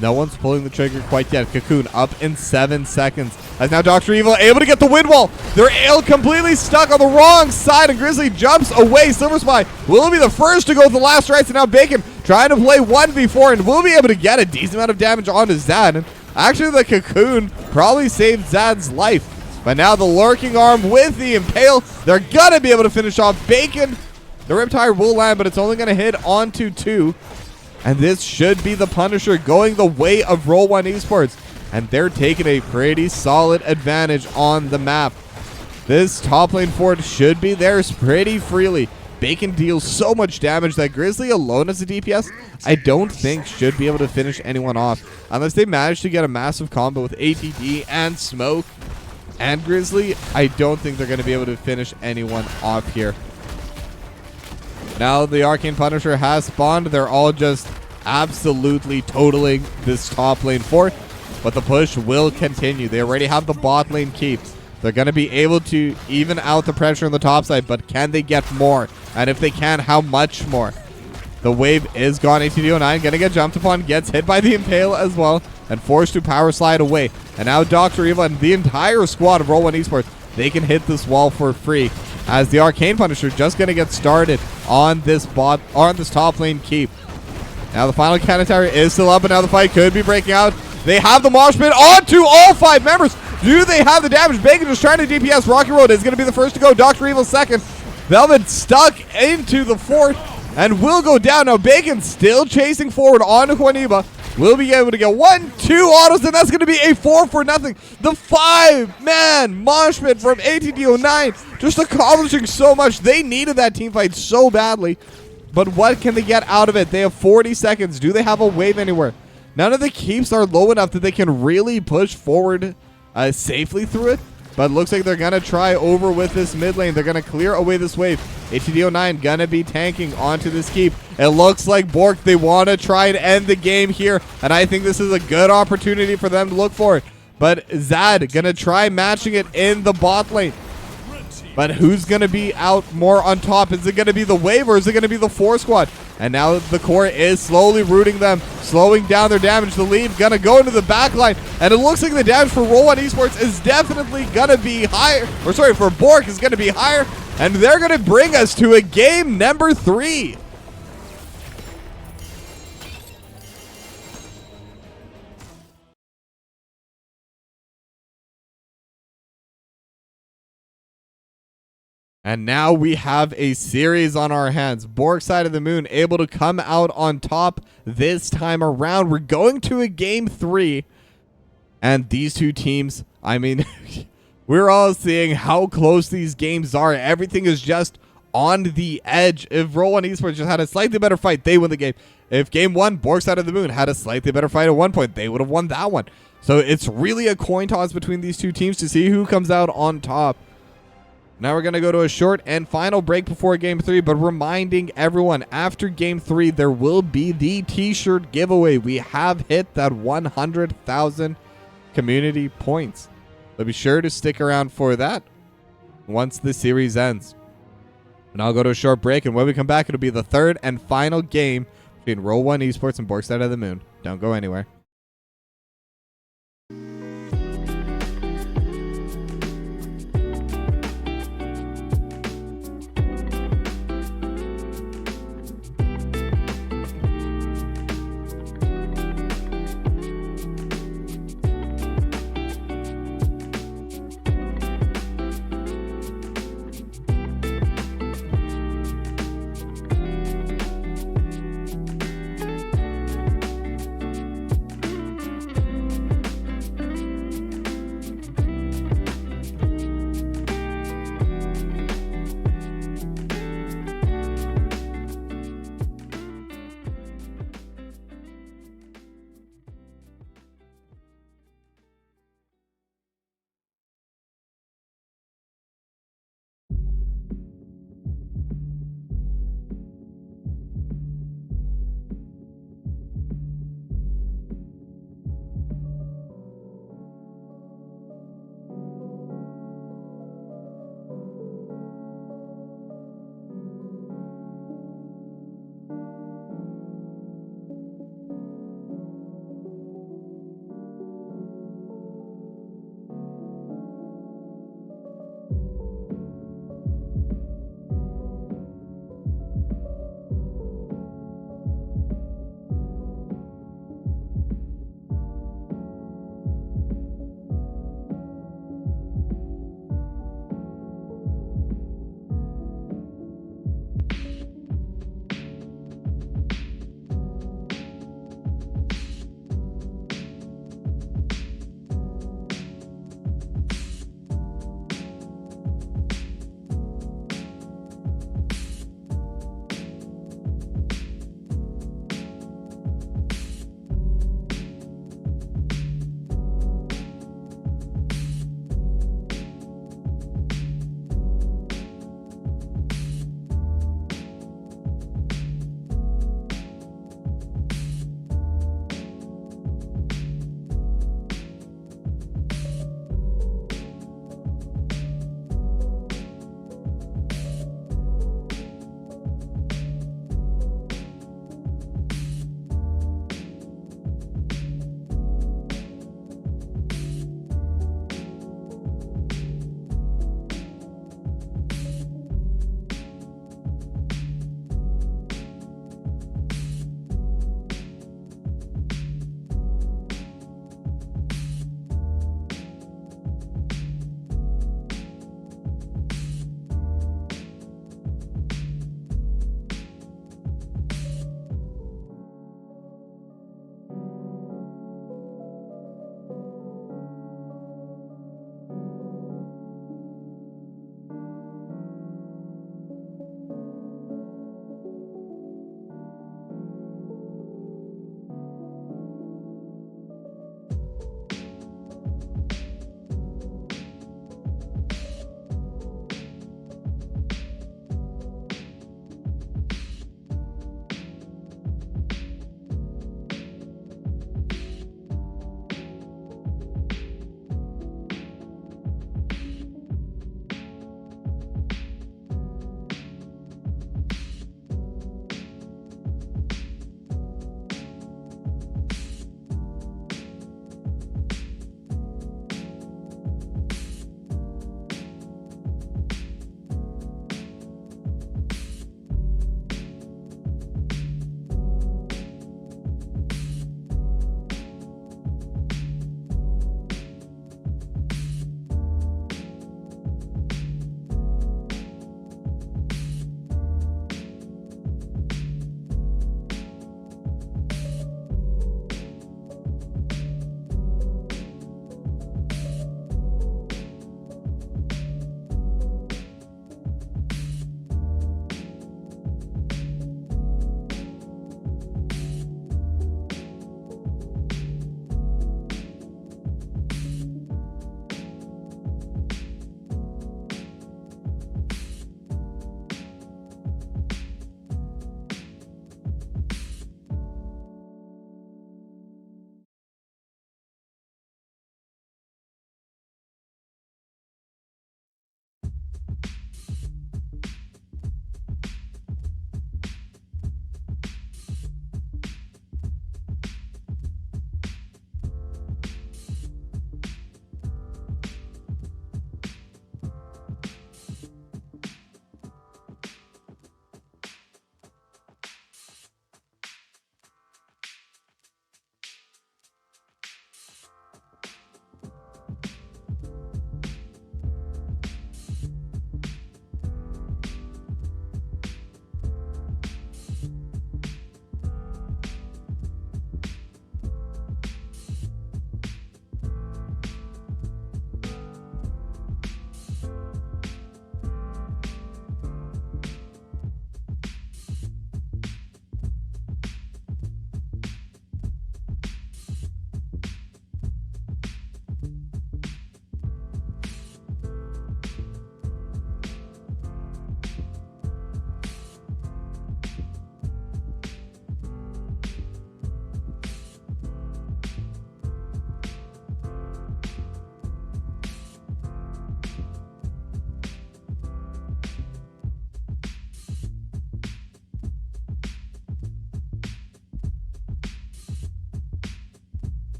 no one's pulling the trigger quite yet. Cocoon up in 7 seconds. As now Dr. Evil able to get the wind wall. They're completely stuck on the wrong side, and Grizzly jumps away. Silver Spy will be the first to go with the last rights, and now Bacon trying to play 1v4 and will be able to get a decent amount of damage onto Zad. And actually, the Cocoon probably saved Zad's life. But now the Lurking Arm with the Impale. They're going to be able to finish off Bacon. The Riptire will land, but it's only going to hit onto 2. And this should be the Punisher going the way of Roll1Esports. And they're taking a pretty solid advantage on the map. This top lane fort should be theirs pretty freely. Bacon deals so much damage that Grizzly alone as a DPS, I don't think should be able to finish anyone off. Unless they manage to get a massive combo with ATD and Smoke and Grizzly, I don't think they're going to be able to finish anyone off here. Now the Arcane Punisher has spawned. They're all just absolutely totaling this top lane fort. But the push will continue. They already have the bot lane keep. They're going to be able to even out the pressure on the top side, but can they get more? And if they can, how much more? The wave is gone. ATD09 going to get jumped upon, gets hit by the Impale as well, and forced to power slide away. And now Dr. Evil and the entire squad of Roll1Esports, they can hit this wall for free. As the Arcane Punisher just going to get started on this top lane keep. Now the final counter tower is still up, and now the fight could be breaking out. They have the mosh pit onto all 5 members. Do they have the damage? Bacon just trying to DPS. Rocky Road is going to be the first to go. Dr. Evil second. Velvet stuck into the fort and will go down. Now Bacon still chasing forward onto Juaniba. Will be able to get 1, 2 autos, and that's going to be a 4 for nothing. The 5-man mosh pit from ATD09 just accomplishing so much. They needed that team fight so badly. But what can they get out of it? They have 40 seconds. Do they have a wave anywhere? None of the keeps are low enough that they can really push forward safely through it. But it looks like they're going to try over with this mid lane. They're going to clear away this wave. ATD09 going to be tanking onto this keep. It looks like Bork, they want to try and end the game here. And I think this is a good opportunity for them to look for it. But Zad going to try matching it in the bot lane. But who's going to be out more on top? Is it going to be the wave or is it going to be the 4 squad? And now the core is slowly rooting them, slowing down their damage. The lead going to go into the back line. And it looks like the damage for Roll1Esports is definitely going to be higher. Or sorry, for Bork is going to be higher. And they're going to bring us to a game number 3. And now we have a series on our hands. Bork side of the moon able to come out on top this time around. We're going to a game 3. And these two teams, I mean, we're all seeing how close these games are. Everything is just on the edge. If Roll1Esports just had a slightly better fight, they win the game. If game 1, Bork side of the moon had a slightly better fight at one point, they would have won that one. So it's really a coin toss between these two teams to see who comes out on top. Now we're going to go to a short and final break before game 3, but reminding everyone, after game 3, there will be the t-shirt giveaway. We have hit that 100,000 community points. So be sure to stick around for that once the series ends. And I'll go to a short break, and when we come back, it'll be the 3rd and final game between Roll1Esports and Bork side of the moon. Don't go anywhere.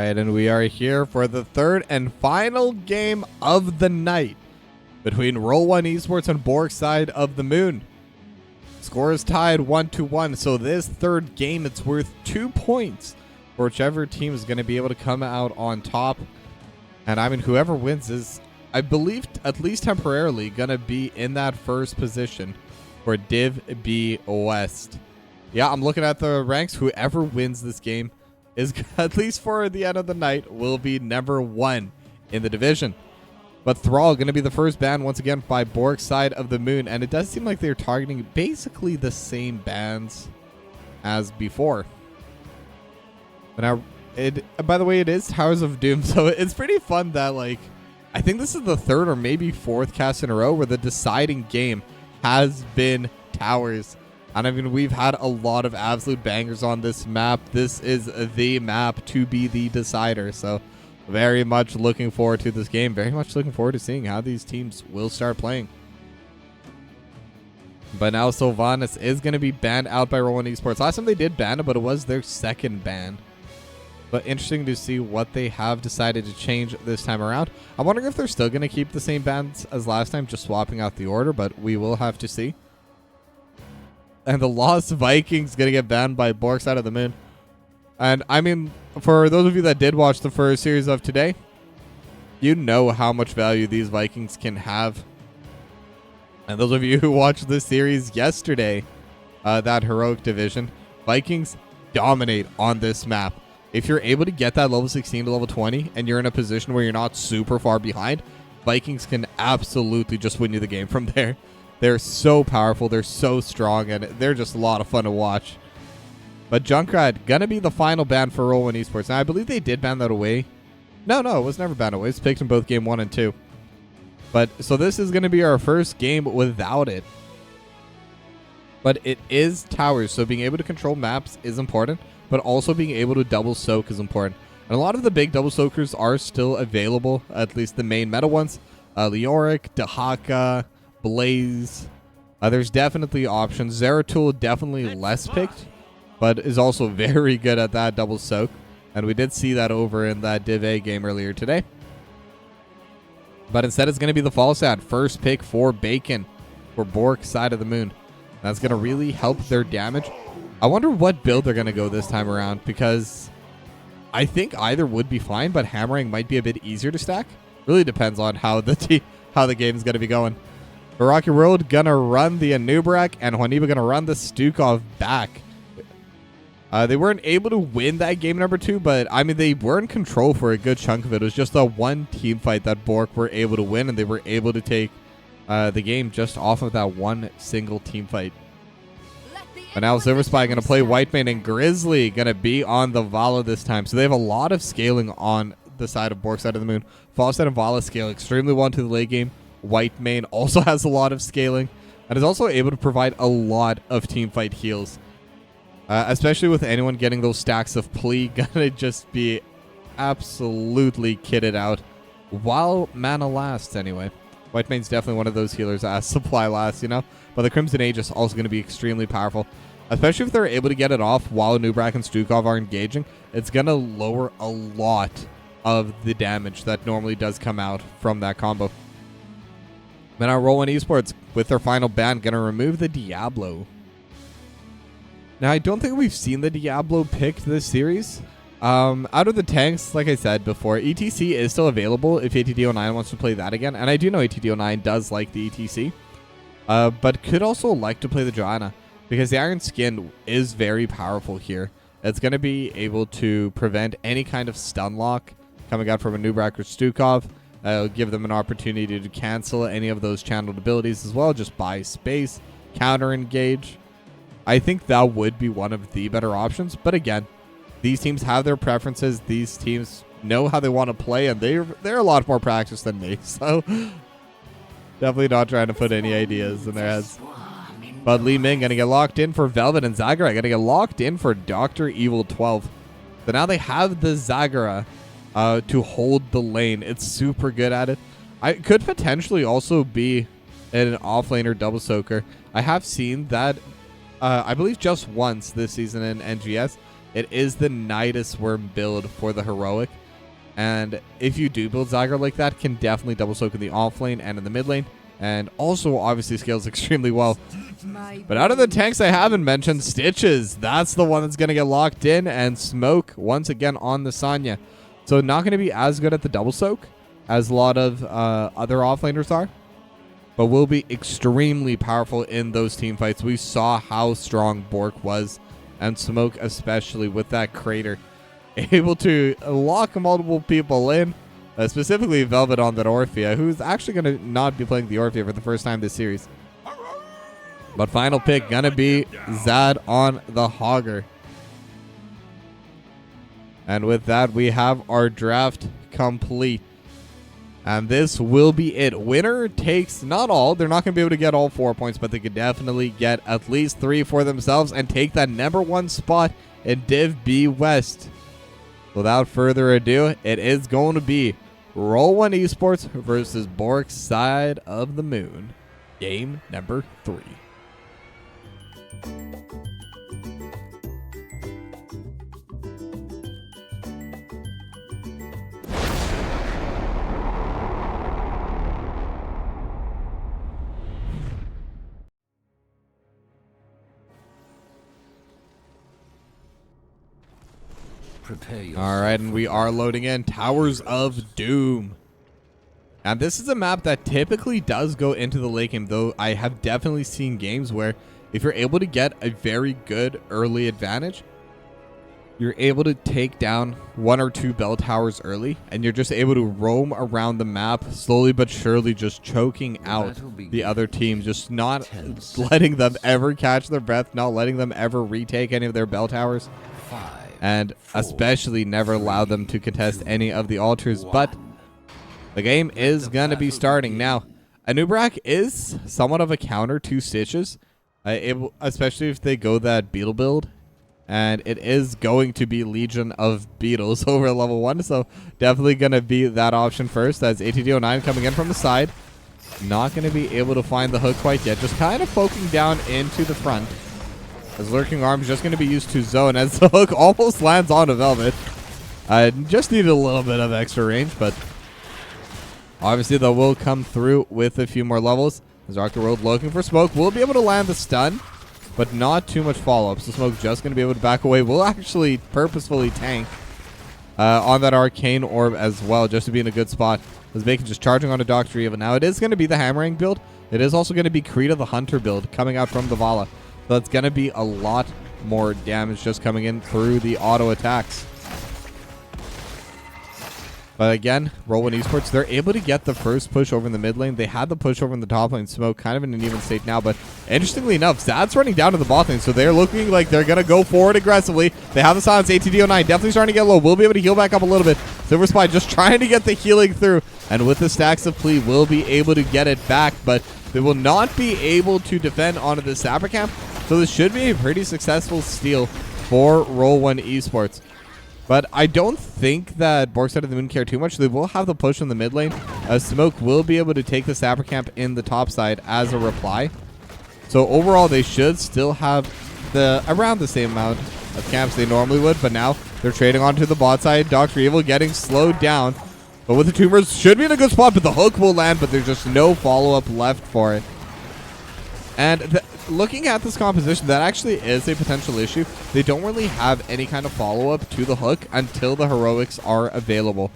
right, and we are here for the third and final game of the night between Roll1Esports and Bork side of the moon. Score is tied 1-1, so this third game, it's worth 2 points for whichever team is going to be able to come out on top. And I mean, whoever wins is, I believe, at least temporarily, going to be in that first position for Div B West. Yeah, I'm looking at the ranks. Whoever wins this game is, at least for the end of the night, will be number 1 in the division. But Thrall going to be the first ban once again by Bork side of the moon, and it does seem like they're targeting basically the same bans as before. But now, by the way, it is Towers of Doom, so it's pretty fun that, like, I think this is the third or maybe fourth cast in a row where the deciding game has been Towers. And I mean, we've had a lot of absolute bangers on this map. This is the map to be the decider. So very much looking forward to this game. Very much looking forward to seeing how these teams will start playing. But now Sylvanas is going to be banned out by Roll1Esports. Last time they did ban him, but it was their second ban. But interesting to see what they have decided to change this time around. I'm wondering if they're still going to keep the same bans as last time, just swapping out the order, but we will have to see. And the Lost Vikings going to get banned by Bork side of the moon. And I mean, for those of you that did watch the first series of today, you know how much value these Vikings can have. And those of you who watched this series yesterday, that heroic division, Vikings dominate on this map. If you're able to get that level 16 to level 20 and you're in a position where you're not super far behind, Vikings can absolutely just win you the game from there. They're so powerful, they're so strong, and they're just a lot of fun to watch. But Junkrat, gonna be the final ban for Roll1Esports. Now, I believe they did ban that away. No, it was never banned away. It's picked in both game 1 and 2. But, so this is gonna be our first game without it. But it is Towers, so being able to control maps is important, but also being able to double soak is important. And a lot of the big double soakers are still available, at least the main meta ones. Leoric, Dahaka, Blaze. There's definitely options. Zeratul definitely less picked, but is also very good at that double soak. And we did see that over in that Div A game earlier today. But instead it's going to be the Falstad. First pick for Bacon for Bork side of the moon. That's going to really help their damage. I wonder what build they're going to go this time around, because I think either would be fine, but hammering might be a bit easier to stack. Really depends on how the game is going to be going. Rocky Road gonna run the Anubrak, and Juaniba gonna run the Stukov back. They weren't able to win that game number 2, but I mean, they were in control for a good chunk of it. It was just a one team fight that Bork were able to win, and they were able to take the game just off of that one single team fight. And now Silver Spy gonna play Whitemane, and Grizzly gonna be on the Vala this time. So they have a lot of scaling on the side of Bork side of the moon. Falstad and Vala scale extremely well into the late game. Whitemane also has a lot of scaling and is also able to provide a lot of teamfight heals. Especially with anyone getting those stacks of plea, gonna just be absolutely kitted out while mana lasts anyway. Whitemane's definitely one of those healers as supply lasts, you know? But the Crimson Age is also going to be extremely powerful. Especially if they're able to get it off while Nubrak and Stukov are engaging. It's going to lower a lot of the damage that normally does come out from that combo. But now Roll1Esports, with their final ban, going to remove the Diablo. Now, I don't think we've seen the Diablo picked this series. Out of the tanks, like I said before, ETC is still available if ATD09 wants to play that again. And I do know ATD09 does like the ETC. But could also like to play the Joanna, because the Iron Skin is very powerful here. It's going to be able to prevent any kind of stun lock coming out from a Nubrak or Stukov. It'll give them an opportunity to cancel any of those channeled abilities as well. Just buy space, counter engage. I think that would be one of the better options. But again, these teams have their preferences. These teams know how they want to play, and they're a lot more practiced than me. So definitely not trying to put any ideas in their heads. But Li Ming going to get locked in for Velvet, and Zagara going to get locked in for Dr. Evil 12. So now they have the Zagara to hold the lane. It's super good at it. I could potentially also be an offlaner double soaker. I have seen that, I believe just once this season in NGS. It is the Nidus Worm build for the Heroic. And if you do build Zygar like that, can definitely double soak in the off lane and in the mid lane. And also obviously scales extremely well. But out of the tanks I haven't mentioned, Stitches, that's the one that's going to get locked in. And Smoke, once again, on the Sanya. So not going to be as good at the double soak as a lot of other offlaners are. But will be extremely powerful in those team fights. We saw how strong Bork was. And Smoke especially with that crater. Able to lock multiple people in. Specifically Velvet on that Orphea, who's actually going to not be playing the Orphea for the first time this series. But final pick going to be Zad on the Hogger. And with that, we have our draft complete. And this will be it. Winner takes not all. They're not going to be able to get all 4 points, but they could definitely get at least 3 for themselves and take that #1 spot in Div B West. Without further ado, it is going to be Roll1Esports versus Bork Side of the Moon. Game number 3. All right, and we are loading in Towers of Doom. And this is a map that typically does go into the late game, though I have definitely seen games where if you're able to get a very good early advantage, you're able to take down 1 or 2 bell towers early, and you're just able to roam around the map slowly but surely, just choking out the other team, just not letting them ever catch their breath, not letting them ever retake any of their bell towers. And especially never allow them to contest any of the altars. But the game is going to be starting now. Anubrak is somewhat of a counter to Stitches, especially if they go that beetle build. And it is going to be Legion of Beetles over level 1. So definitely going to be that option first, as ATD09 coming in from the side. Not going to be able to find the hook quite yet. Just kind of poking down into the front. As Lurking Arm's just going to be used to zone, as the hook almost lands on a Velvet. Just needed a little bit of extra range, but obviously they will come through with a few more levels. As Rocket World looking for Smoke, will be able to land the stun, but not too much follow-up. So Smoke just going to be able to back away. Will actually purposefully tank on that Arcane Orb as well, just to be in a good spot. As Bacon just charging on a Dr. Eva. Now it is going to be the Hammering build. It is also going to be Krita the Hunter build coming out from the Vala. So it's going to be a lot more damage just coming in through the auto attacks. But again, Roll1Esports, they're able to get the first push over in the mid lane. They had the push over in the top lane. Smoke kind of in an even state now. But interestingly enough, Zad's running down to the bot lane. So they're looking like they're going to go forward aggressively. They have the silence. ATD09 definitely starting to get low. We'll be able to heal back up a little bit. Silver Spy just trying to get the healing through. And with the stacks of plea, will be able to get it back. But they will not be able to defend onto the Sapper Camp. So this should be a pretty successful steal for Roll1Esports. But I don't think that Bork Side of the Moon care too much. They will have the push in the mid lane. Smoke will be able to take the Sapper Camp in the top side as a reply. So overall, they should still have around the same amount of camps they normally would. But now they're trading onto the bot side. Dr. Evil getting slowed down. But with the tumors, should be in a good spot. But the hook will land, but there's just no follow-up left for it. And looking at this composition, that actually is a potential issue. They don't really have any kind of follow-up to the hook until the heroics are available.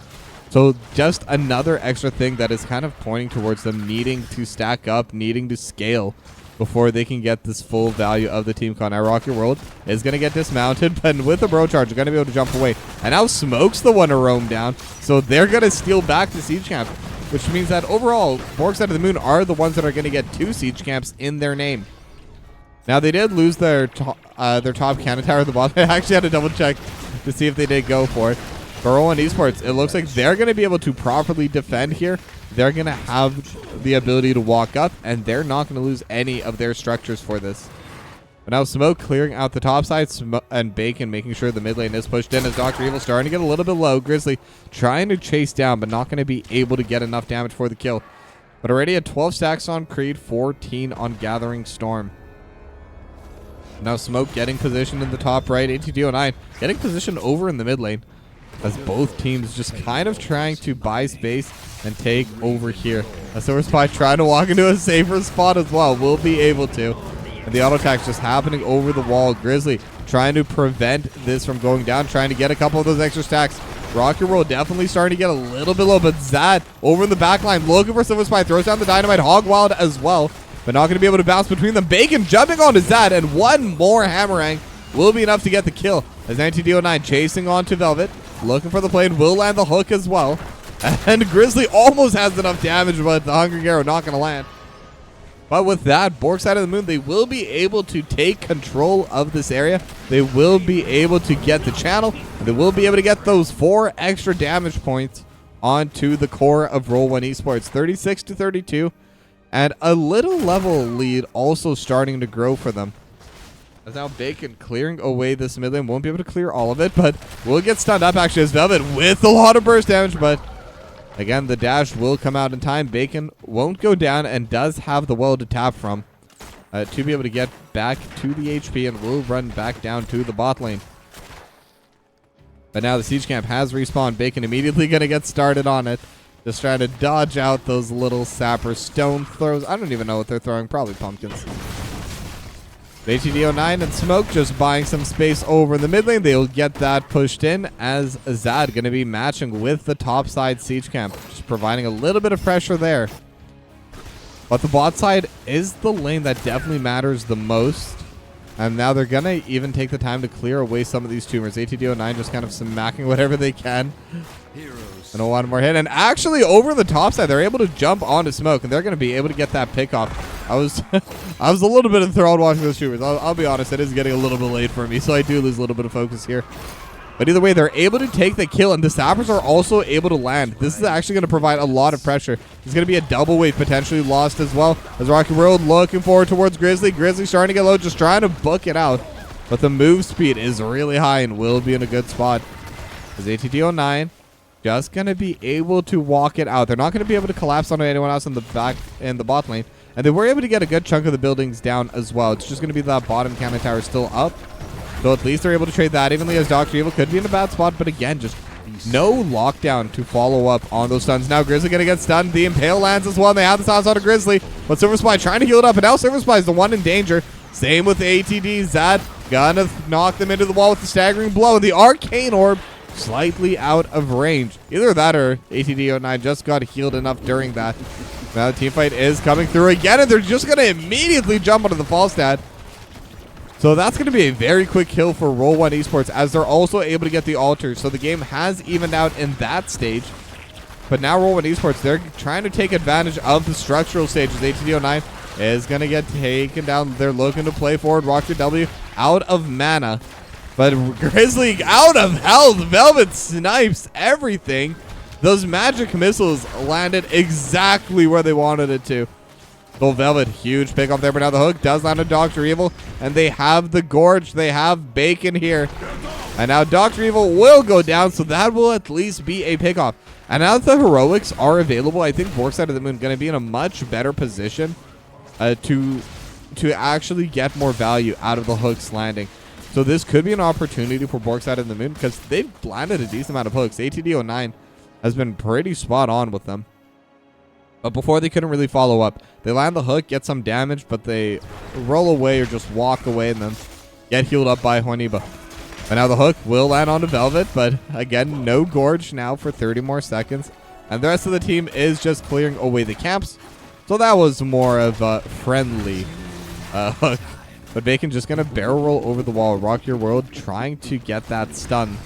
So just another extra thing that is kind of pointing towards them needing to stack up, needing to scale before they can get this full value of the team con. Now Rocket World is going to get dismounted, but with the bro charge, they're going to be able to jump away. And now Smoke's the one to roam down, so they're going to steal back the siege camp, which means that overall, Bork Side of the Moon are the ones that are going to get 2 siege camps in their name. Now, they did lose their top cannon tower at the bottom. I actually had to double check to see if they did go for it. For Roll1Esports, it looks like they're going to be able to properly defend here. They're going to have the ability to walk up, and they're not going to lose any of their structures for this. But now Smoke clearing out the top side, and Bacon making sure the mid lane is pushed in as Dr. Evil starting to get a little bit low. Grizzly trying to chase down, but not going to be able to get enough damage for the kill. But already at 12 stacks on Creed, 14 on Gathering Storm. Now Smoke getting positioned in the top right. ATD09 getting positioned over in the mid lane. as both teams just kind of trying to buy space and take over here. A Silver Spy trying to walk into a safer spot as well. Will be able to. And the auto attack's just happening over the wall. Grizzly trying to prevent this from going down, trying to get a couple of those extra stacks. Rocket Roll definitely starting to get a little bit low, but Zad over in the back line looking for Silver Spy. Throws down the Dynamite. Hog Wild as well, but not going to be able to bounce between them. Bacon jumping onto Zad, and one more Hammerang will be enough to get the kill. As NTD09 chasing onto Velvet, looking for the play, and will land the hook as well. And Grizzly almost has enough damage, but the Hungry Arrow not going to land. But with that, Bork side of the moon, they will be able to take control of this area. They will be able to get the channel, and they will be able to get those 4 extra damage points onto the core of Roll1Esports. 36-32, and a little level lead also starting to grow for them. As now Bacon clearing away this mid lane. Won't be able to clear all of it, but will get stunned up actually as Velvet with a lot of burst damage, but again, the dash will come out in time. Bacon won't go down and does have the well to tap from to be able to get back to the HP, and will run back down to the bot lane. But now the siege camp has respawned. Bacon immediately going to get started on it. Just trying to dodge out those little sapper stone throws. I don't even know what they're throwing. Probably pumpkins. ATD09 and Smoke just buying some space over in the mid lane. They'll get that pushed in as Zad going to be matching with the top side siege camp, just providing a little bit of pressure there. But the bot side is the lane that definitely matters the most. And now they're going to even take the time to clear away some of these tumors. ATD09 just kind of smacking whatever they can. And a one more hit. And actually over the top side, they're able to jump onto Smoke, and they're going to be able to get that pick off. I was a little bit enthralled watching those tumors. I'll be honest, it is getting a little bit late for me, so I do lose a little bit of focus here. But either way, they're able to take the kill, and the sappers are also able to land. This is actually going to provide a lot of pressure. There's going to be a double wave potentially lost as well. As Rocky Road looking forward towards Grizzly. Grizzly starting to get low, just trying to book it out. But the move speed is really high and will be in a good spot. As ATD09 just going to be able to walk it out. They're not going to be able to collapse on anyone else in the back in the bot lane. And they were able to get a good chunk of the buildings down as well. It's just going to be that bottom cannon tower still up. So at least they're able to trade that evenly, as Dr. Evil could be in a bad spot. But again, just no lockdown to follow up on those stuns. Now Grizzly going to get stunned. The Impale lands as well. And they have the silence on a Grizzly. But Silver Spy trying to heal it up. And now Silver Spy is the one in danger. Same with the ATD. Zad gonna knock them into the wall with the staggering blow. And the Arcane Orb slightly out of range. Either that or ATD09 just got healed enough during that. Now the team fight is coming through again, and they're just going to immediately jump onto the Falstad. So that's going to be a very quick kill for Roll1Esports, as they're also able to get the altars. So the game has evened out in that stage. But now Roll1Esports, they're trying to take advantage of the structural stages. ATD09 is going to get taken down. They're looking to play forward. Rocket W out of mana. But Grizzly out of health. Velvet snipes everything. Those magic missiles landed exactly where they wanted it to. So Velvet, huge pick off there, but now the hook does land on Dr. Evil, and they have the Gorge. They have Bacon here. And now Dr. Evil will go down, so that will at least be a pick off. And now that the heroics are available, I think Bork side of the moon going to be in a much better position to actually get more value out of the hooks landing. So this could be an opportunity for Bork side of the moon, because they've landed a decent amount of hooks. ATD09 has been pretty spot on with them. But before, they couldn't really follow up. They land the hook, get some damage, but they roll away or just walk away and then get healed up by Juaniba. But now the hook will land onto Velvet, but again, no Gorge now for 30 more seconds. And the rest of the team is just clearing away the camps. So that was more of a friendly hook. But Bacon just going to barrel roll over the wall. Rock Your World trying to get that stun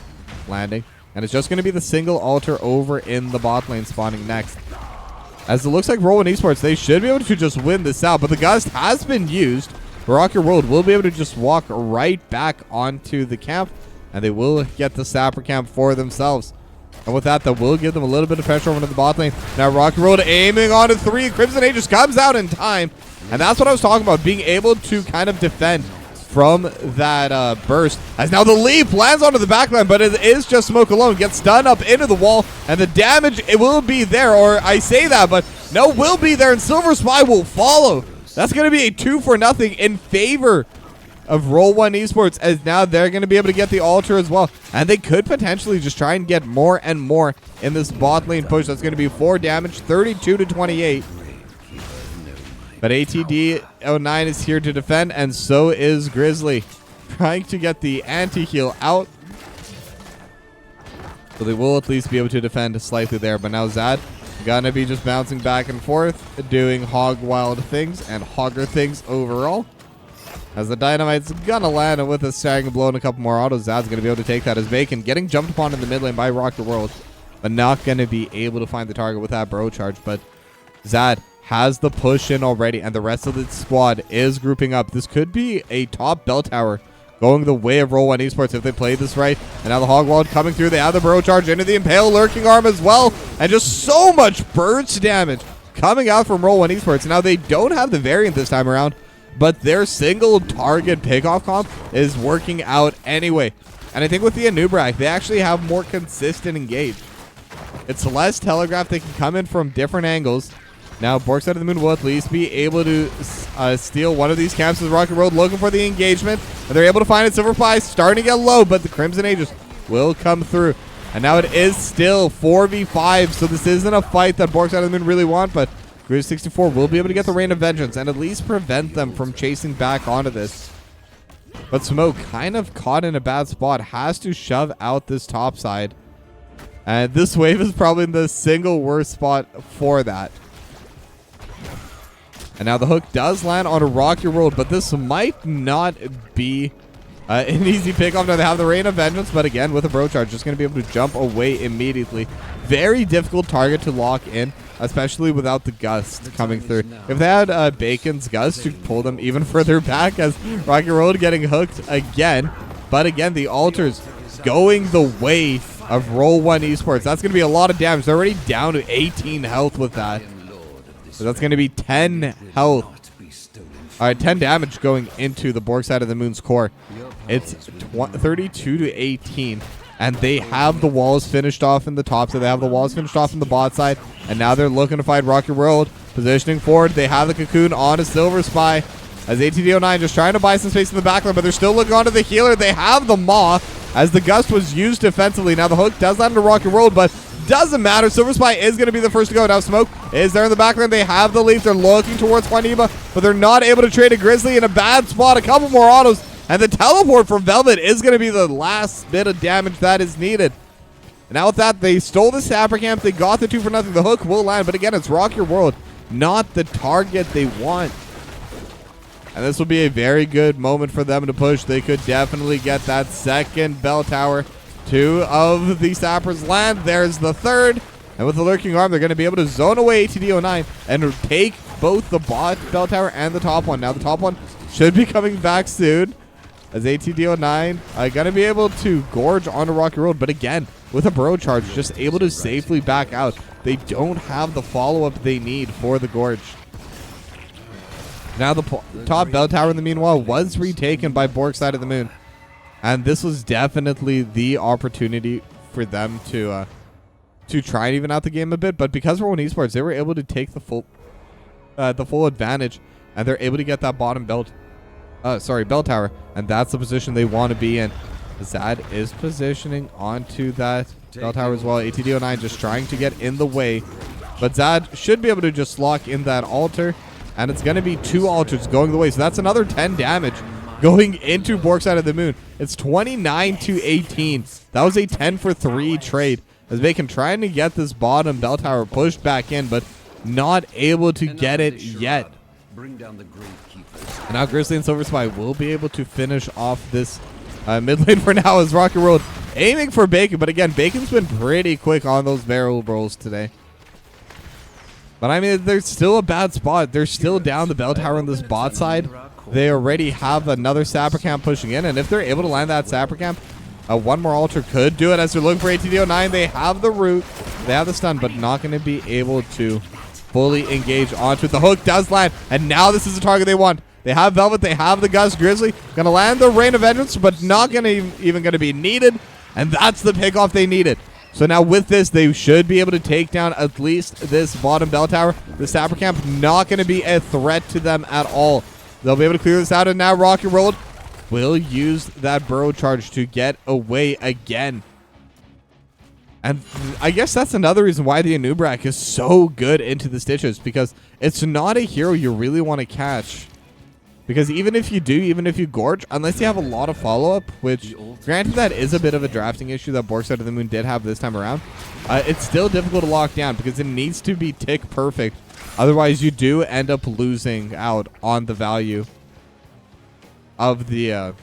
landing. And it's just going to be the single altar over in the bot lane spawning next. As it looks like Roll1Esports, they should be able to just win this out. But the gust has been used. Rock Your World will be able to just walk right back onto the camp. And they will get the Sapper camp for themselves. And with that, that will give them a little bit of pressure over to the bot lane. Now Rock Your World aiming onto 3. Crimson Age just comes out in time. And that's what I was talking about, being able to kind of defend from that burst. As now the leap lands onto the backline, but it is just Smoke alone. Gets stunned up into the wall, and the damage, it will be there. Or I say that, but no, will be there, and Silver Spy will follow. That's going to be a 2-for-0 in favor of Roll1Esports, as now they're going to be able to get the altar as well. And they could potentially just try and get more and more in this bot lane push. That's going to be 4 damage, 32 to 28. But ATD09 is here to defend, and so is Grizzly, trying to get the anti-heal out. So they will at least be able to defend slightly there. But now Zad gonna be just bouncing back and forth, doing hog wild things and hogger things overall. As the Dynamite's gonna land, and with a stagger blow and a couple more autos, Zad's gonna be able to take that as Bacon getting jumped upon in the mid lane by Rock2World, but not gonna be able to find the target with that bro charge. But Zad has the push in already, and the rest of the squad is grouping up. This could be a top bell tower going the way of Roll1Esports if they play this right. And now the hog wild coming through. They have the bro charge into the impale lurking arm as well, and just so much burst damage coming out from Roll1Esports. Now they don't have the variant this time around, but their single target pickoff comp is working out anyway. And I think with the Anubrak, they actually have more consistent engage. It's less telegraphed. They can come in from different angles. Now, Bork Side of the Moon will at least be able to steal one of these camps as Rock2World looking for the engagement. And they're able to find it. Silver Pie starting to get low, but the Crimson Aegis will come through. And now it is still 4v5, so this isn't a fight that Bork Side of the Moon really want, but Grizz64 will be able to get the Rain of Vengeance and at least prevent them from chasing back onto this. But Smoke, kind of caught in a bad spot, has to shove out this top side. And this wave is probably the single worst spot for that. And now the hook does land on a Rock2World, but this might not be an easy pickoff. Now they have the Rain of Vengeance, but again, with a bro charge, just going to be able to jump away immediately. Very difficult target to lock in, especially without the gust coming through. If they had Bacon's gust to pull them even further back, as Rock2World getting hooked again. But again, the altars going the way of Roll1Esports. That's going to be a lot of damage. They're already down to 18 health with that. So that's going to be 10 health. All right, 10 damage going into the Bork Side of the Moon's core. It's 32 to 18. And they have the walls finished off in the top side. They have the walls finished off in the bot side. And now they're looking to fight Rock2World. Positioning forward. They have the Cocoon on a Silver Spy. As ATD09 just trying to buy some space in the backline. But they're still looking onto the healer. They have the Maw, as the Gust was used defensively. Now the hook does land into Rock2World, but doesn't matter. Silver Spy is going to be the first to go. Now Smoke is there in the background. They have the leaf. They're looking towards Juaniba, but they're not able to trade a Grizzly in a bad spot. A couple more autos, and the teleport from Velvet is going to be the last bit of damage that is needed. And now with that, they stole the Sapper Camp. They got the 2 for nothing. The hook will land, but again, it's Rock2World, not the target they want. And this will be a very good moment for them to push. They could definitely get that second bell tower. 2 of the Sappers land. There's the third. And with the lurking arm, they're going to be able to zone away ATD09 and take both the bot bell tower and the top one. Now the top one should be coming back soon, as ATD09 are going to be able to gorge onto Rock2World. But again, with a bro charge, just able to safely back out. They don't have the follow-up they need for the gorge. Now the top bell tower in the meanwhile was retaken by Bork Side of the Moon. And this was definitely the opportunity for them to try and even out the game a bit. But because we're on esports, they were able to take the full advantage, and they're able to get that bottom bell tower, and that's the position they want to be in. Zad is positioning onto that bell tower as well. ATD09 just trying to get in the way, but Zad should be able to just lock in that altar, and it's going to be 2 altars going the way. So that's another 10 damage going into Bork Side of the Moon. It's 29 to 18. That was a 10 for 3 trade, as Bacon trying to get this bottom bell tower pushed back in, but not able to get it yet. And now Grizzly and Silver Spy will be able to finish off this mid lane for now, as Rock2World aiming for Bacon. But again, Bacon's been pretty quick on those barrel rolls today. But I mean, there's still a bad spot. They're still down the bell tower on this bot side. They already have another Sapper Camp pushing in, and if they're able to land that Sapper Camp, one more altar could do it, as they're looking for ATD09. They have the root, they have the stun, but not going to be able to fully engage onto it. The hook does land, and now this is the target they want. They have Velvet, they have the Gust. Grizzly going to land the Rain of Vengeance, but not going to even going to be needed, and that's the pickoff they needed. So now with this, they should be able to take down at least this bottom bell tower. The Sapper Camp not going to be a threat to them at all. They'll be able to clear this out, and now Rock2World will use that burrow charge to get away again. And I guess that's another reason why the Anubrak is so good into the Stitches, because it's not a hero you really want to catch. Because even if you do, even if you gorge, unless you have a lot of follow-up, which granted that is a bit of a drafting issue that Bork Side of the Moon did have this time around, it's still difficult to lock down because it needs to be tick perfect. Otherwise, you do end up losing out on the value of the...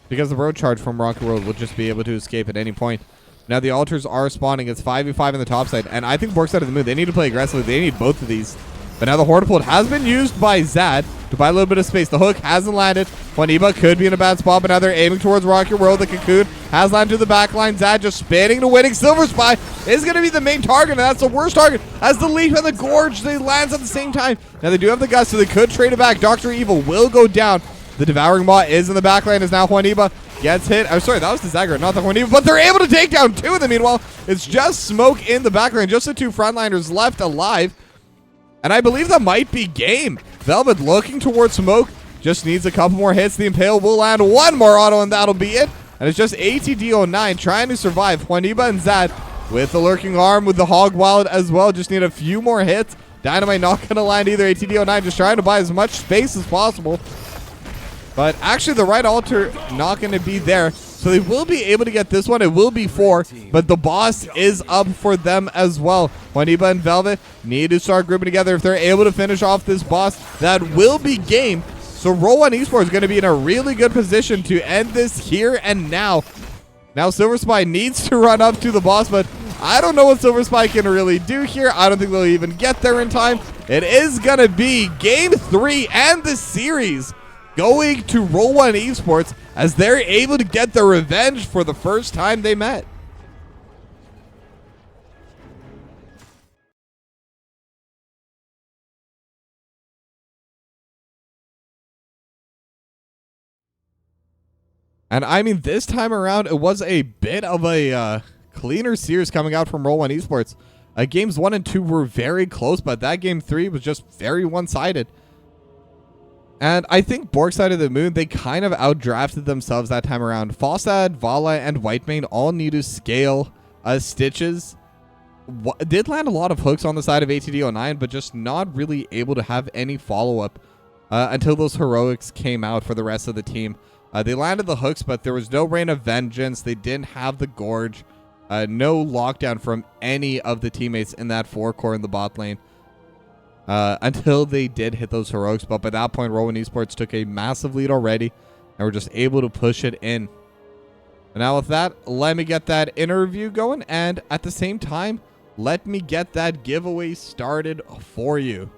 because the road charge from Rocket World will just be able to escape at any point. Now the altars are spawning. It's 5v5 on the top side. And I think Bork Side of the Moon, they need to play aggressively. They need both of these. But now the Hortipult has been used by Zad to buy a little bit of space. The hook hasn't landed. Juaniba could be in a bad spot, but now they're aiming towards Rocket World. The Cocoon has landed to the back line. Zad just spinning to winning. Silver Spy is going to be the main target, and that's the worst target. As the Leaf and the Gorge, they lands at the same time. Now they do have the guts, so they could trade it back. Dr. Evil will go down. The Devouring Maw is in the back line as now Juaniba gets hit. I'm sorry, that was the Zagreus, not the Juaniba, but they're able to take down two of them. Meanwhile, it's just Smoke in the back line. Just the two frontliners left alive. And I believe that might be game. Velvet looking towards Smoke. Just needs a couple more hits. The Impale will land one more auto, and that'll be it. And it's just ATD09 trying to survive. Juaniba and Zad with the Lurking Arm, with the Hog Wild as well. Just need a few more hits. Dynamite not going to land either. ATD09 just trying to buy as much space as possible. But actually, the right altar not going to be there. So they will be able to get this one. It will be 4, but the boss is up for them as well. Juaniba and Velvet need to start grouping together. If they're able to finish off this boss, that will be game. So Roll1Esports is going to be in a really good position to end this here and now. Now Silver Spy needs to run up to the boss, but I don't know what Silver Spy can really do here. I don't think they'll even get there in time. It is going to be game 3 and the series going to Roll1Esports as they're able to get their revenge for the first time they met. And I mean, this time around, it was a bit of a cleaner series coming out from Roll1Esports. Games 1 and 2 were very close, but that game 3 was just very one-sided. And I think Bork Side of the Moon, they kind of outdrafted themselves that time around. Falstad, Vala, and Whitemane all need to scale Stitches. Did land a lot of hooks on the side of ATD09, but just not really able to have any follow-up until those heroics came out for the rest of the team. They landed the hooks, but there was no Rain of Vengeance. They didn't have the Gorge. No lockdown from any of the teammates in that 4-core in the bot lane. Until they did hit those heroics, but by that point, Roll1Esports took a massive lead already, and were just able to push it in. And now with that, let me get that interview going, and at the same time, let me get that giveaway started for you.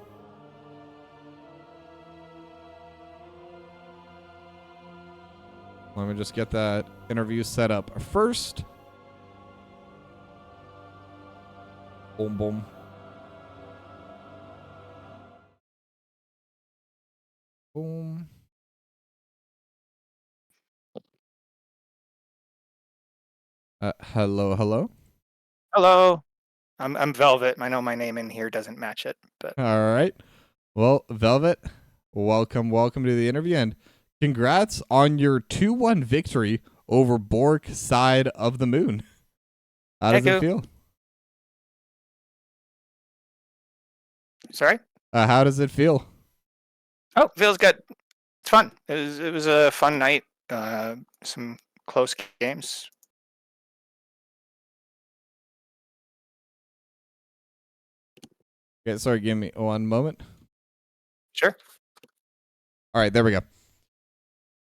Let me just get that interview set up first. Boom, boom. Boom. Hello, hello. Hello. I'm Velvet. I know my name in here doesn't match it, but All right. Well, Velvet, welcome to the interview, and congrats on your 2-1 victory over Bork Side of the Moon. How does it feel? Sorry? How does it feel? Oh, feels good. It's fun. It was a fun night. Some close games. Okay, sorry, give me one moment. Sure. All right, there we go.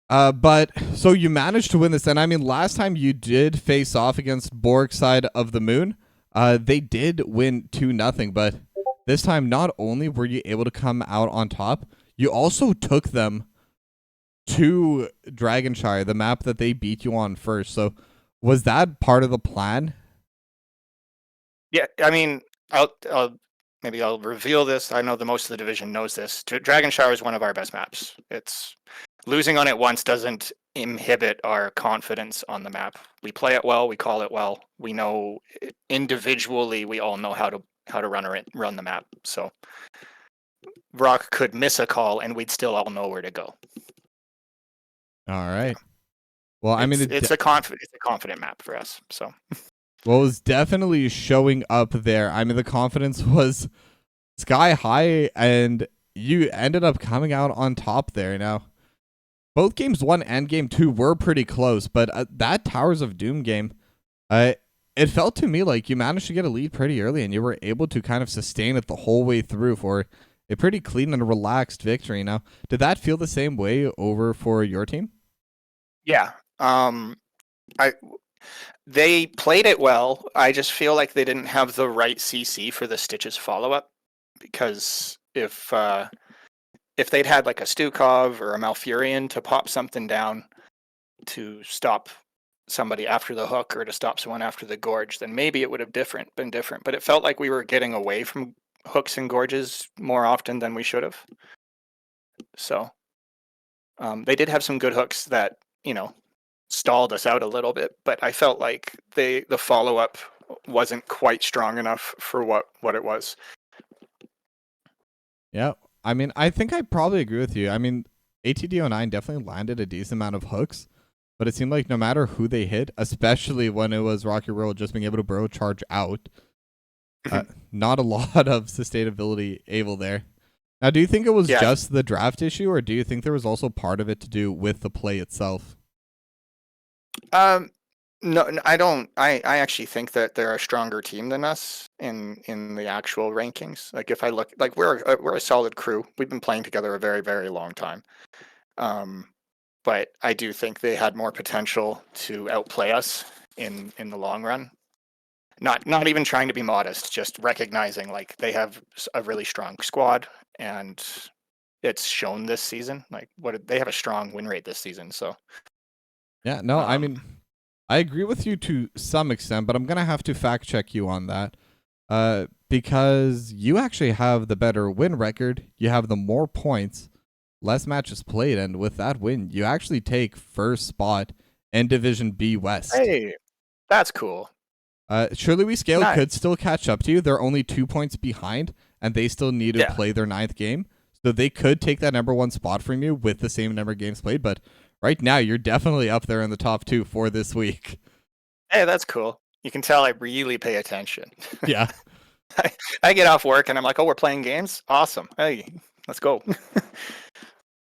But so you managed to win this, and I mean, last time you did face off against Bork Side of the Moon, they did win 2-0, but this time not only were you able to come out on top, you also took them to Dragonshire, the map that they beat you on first. So was that part of the plan? Yeah, I mean, maybe I'll reveal this. I know the most of the division knows this. Dragonshire is one of our best maps. It's losing on it once doesn't inhibit our confidence on the map. We play it well, we call it well. We know individually, we all know how to run the map. So Rock could miss a call and we'd still all know where to go. All right. Well, I mean, It's a confident map for us. So well, it was definitely showing up there. I mean, the confidence was sky high, and you ended up coming out on top there. Now, both games 1 and game 2 were pretty close, but that Towers of Doom game, it felt to me like you managed to get a lead pretty early, and you were able to kind of sustain it the whole way through for a pretty clean and relaxed victory. Now, did that feel the same way over for your team? yeah, I they played it well. I just feel like they didn't have the right CC for the Stitches follow up, because if they'd had like a Stukov or a Malfurion to pop something down to stop somebody after the hook or to stop someone after the gorge, then maybe it would have been different. But it felt like we were getting away from hooks and gorges more often than we should have. So they did have some good hooks that, stalled us out a little bit, but I felt like the follow up wasn't quite strong enough for what it was. Yeah. I mean, I think I probably agree with you. I mean, ATD09 definitely landed a decent amount of hooks, but it seemed like no matter who they hit, especially when it was Rocky Road just being able to burrow charge out, not a lot of sustainability able there. Now, do you think it was Yeah. just the draft issue, or do you think there was also part of it to do with the play itself? No, I don't. I actually think that they're a stronger team than us in the actual rankings. Like if I look, like we're a solid crew. We've been playing together a very very long time. But I do think they had more potential to outplay us in the long run. Not even trying to be modest, just recognizing like they have a really strong squad, and it's shown this season. Like they have a strong win rate this season. So Yeah, no, I um, mean, I agree with you to some extent, but I'm going to have to fact check you on that. Because you actually have the better win record, you have the more points, less matches played, and with that win, you actually take first spot in Division B West. hey, that's cool. Surely We Scale Nice. could still catch up to you. They're only 2 points behind, and they still need to Yeah. play their 9th game. So they could take that number 1 spot from you with the same number of games played. But right now, you're definitely up there in the top 2 for this week. Hey, that's cool. You can tell I really pay attention. Yeah. I get off work and I'm like, oh, we're playing games? Awesome. Hey, let's go.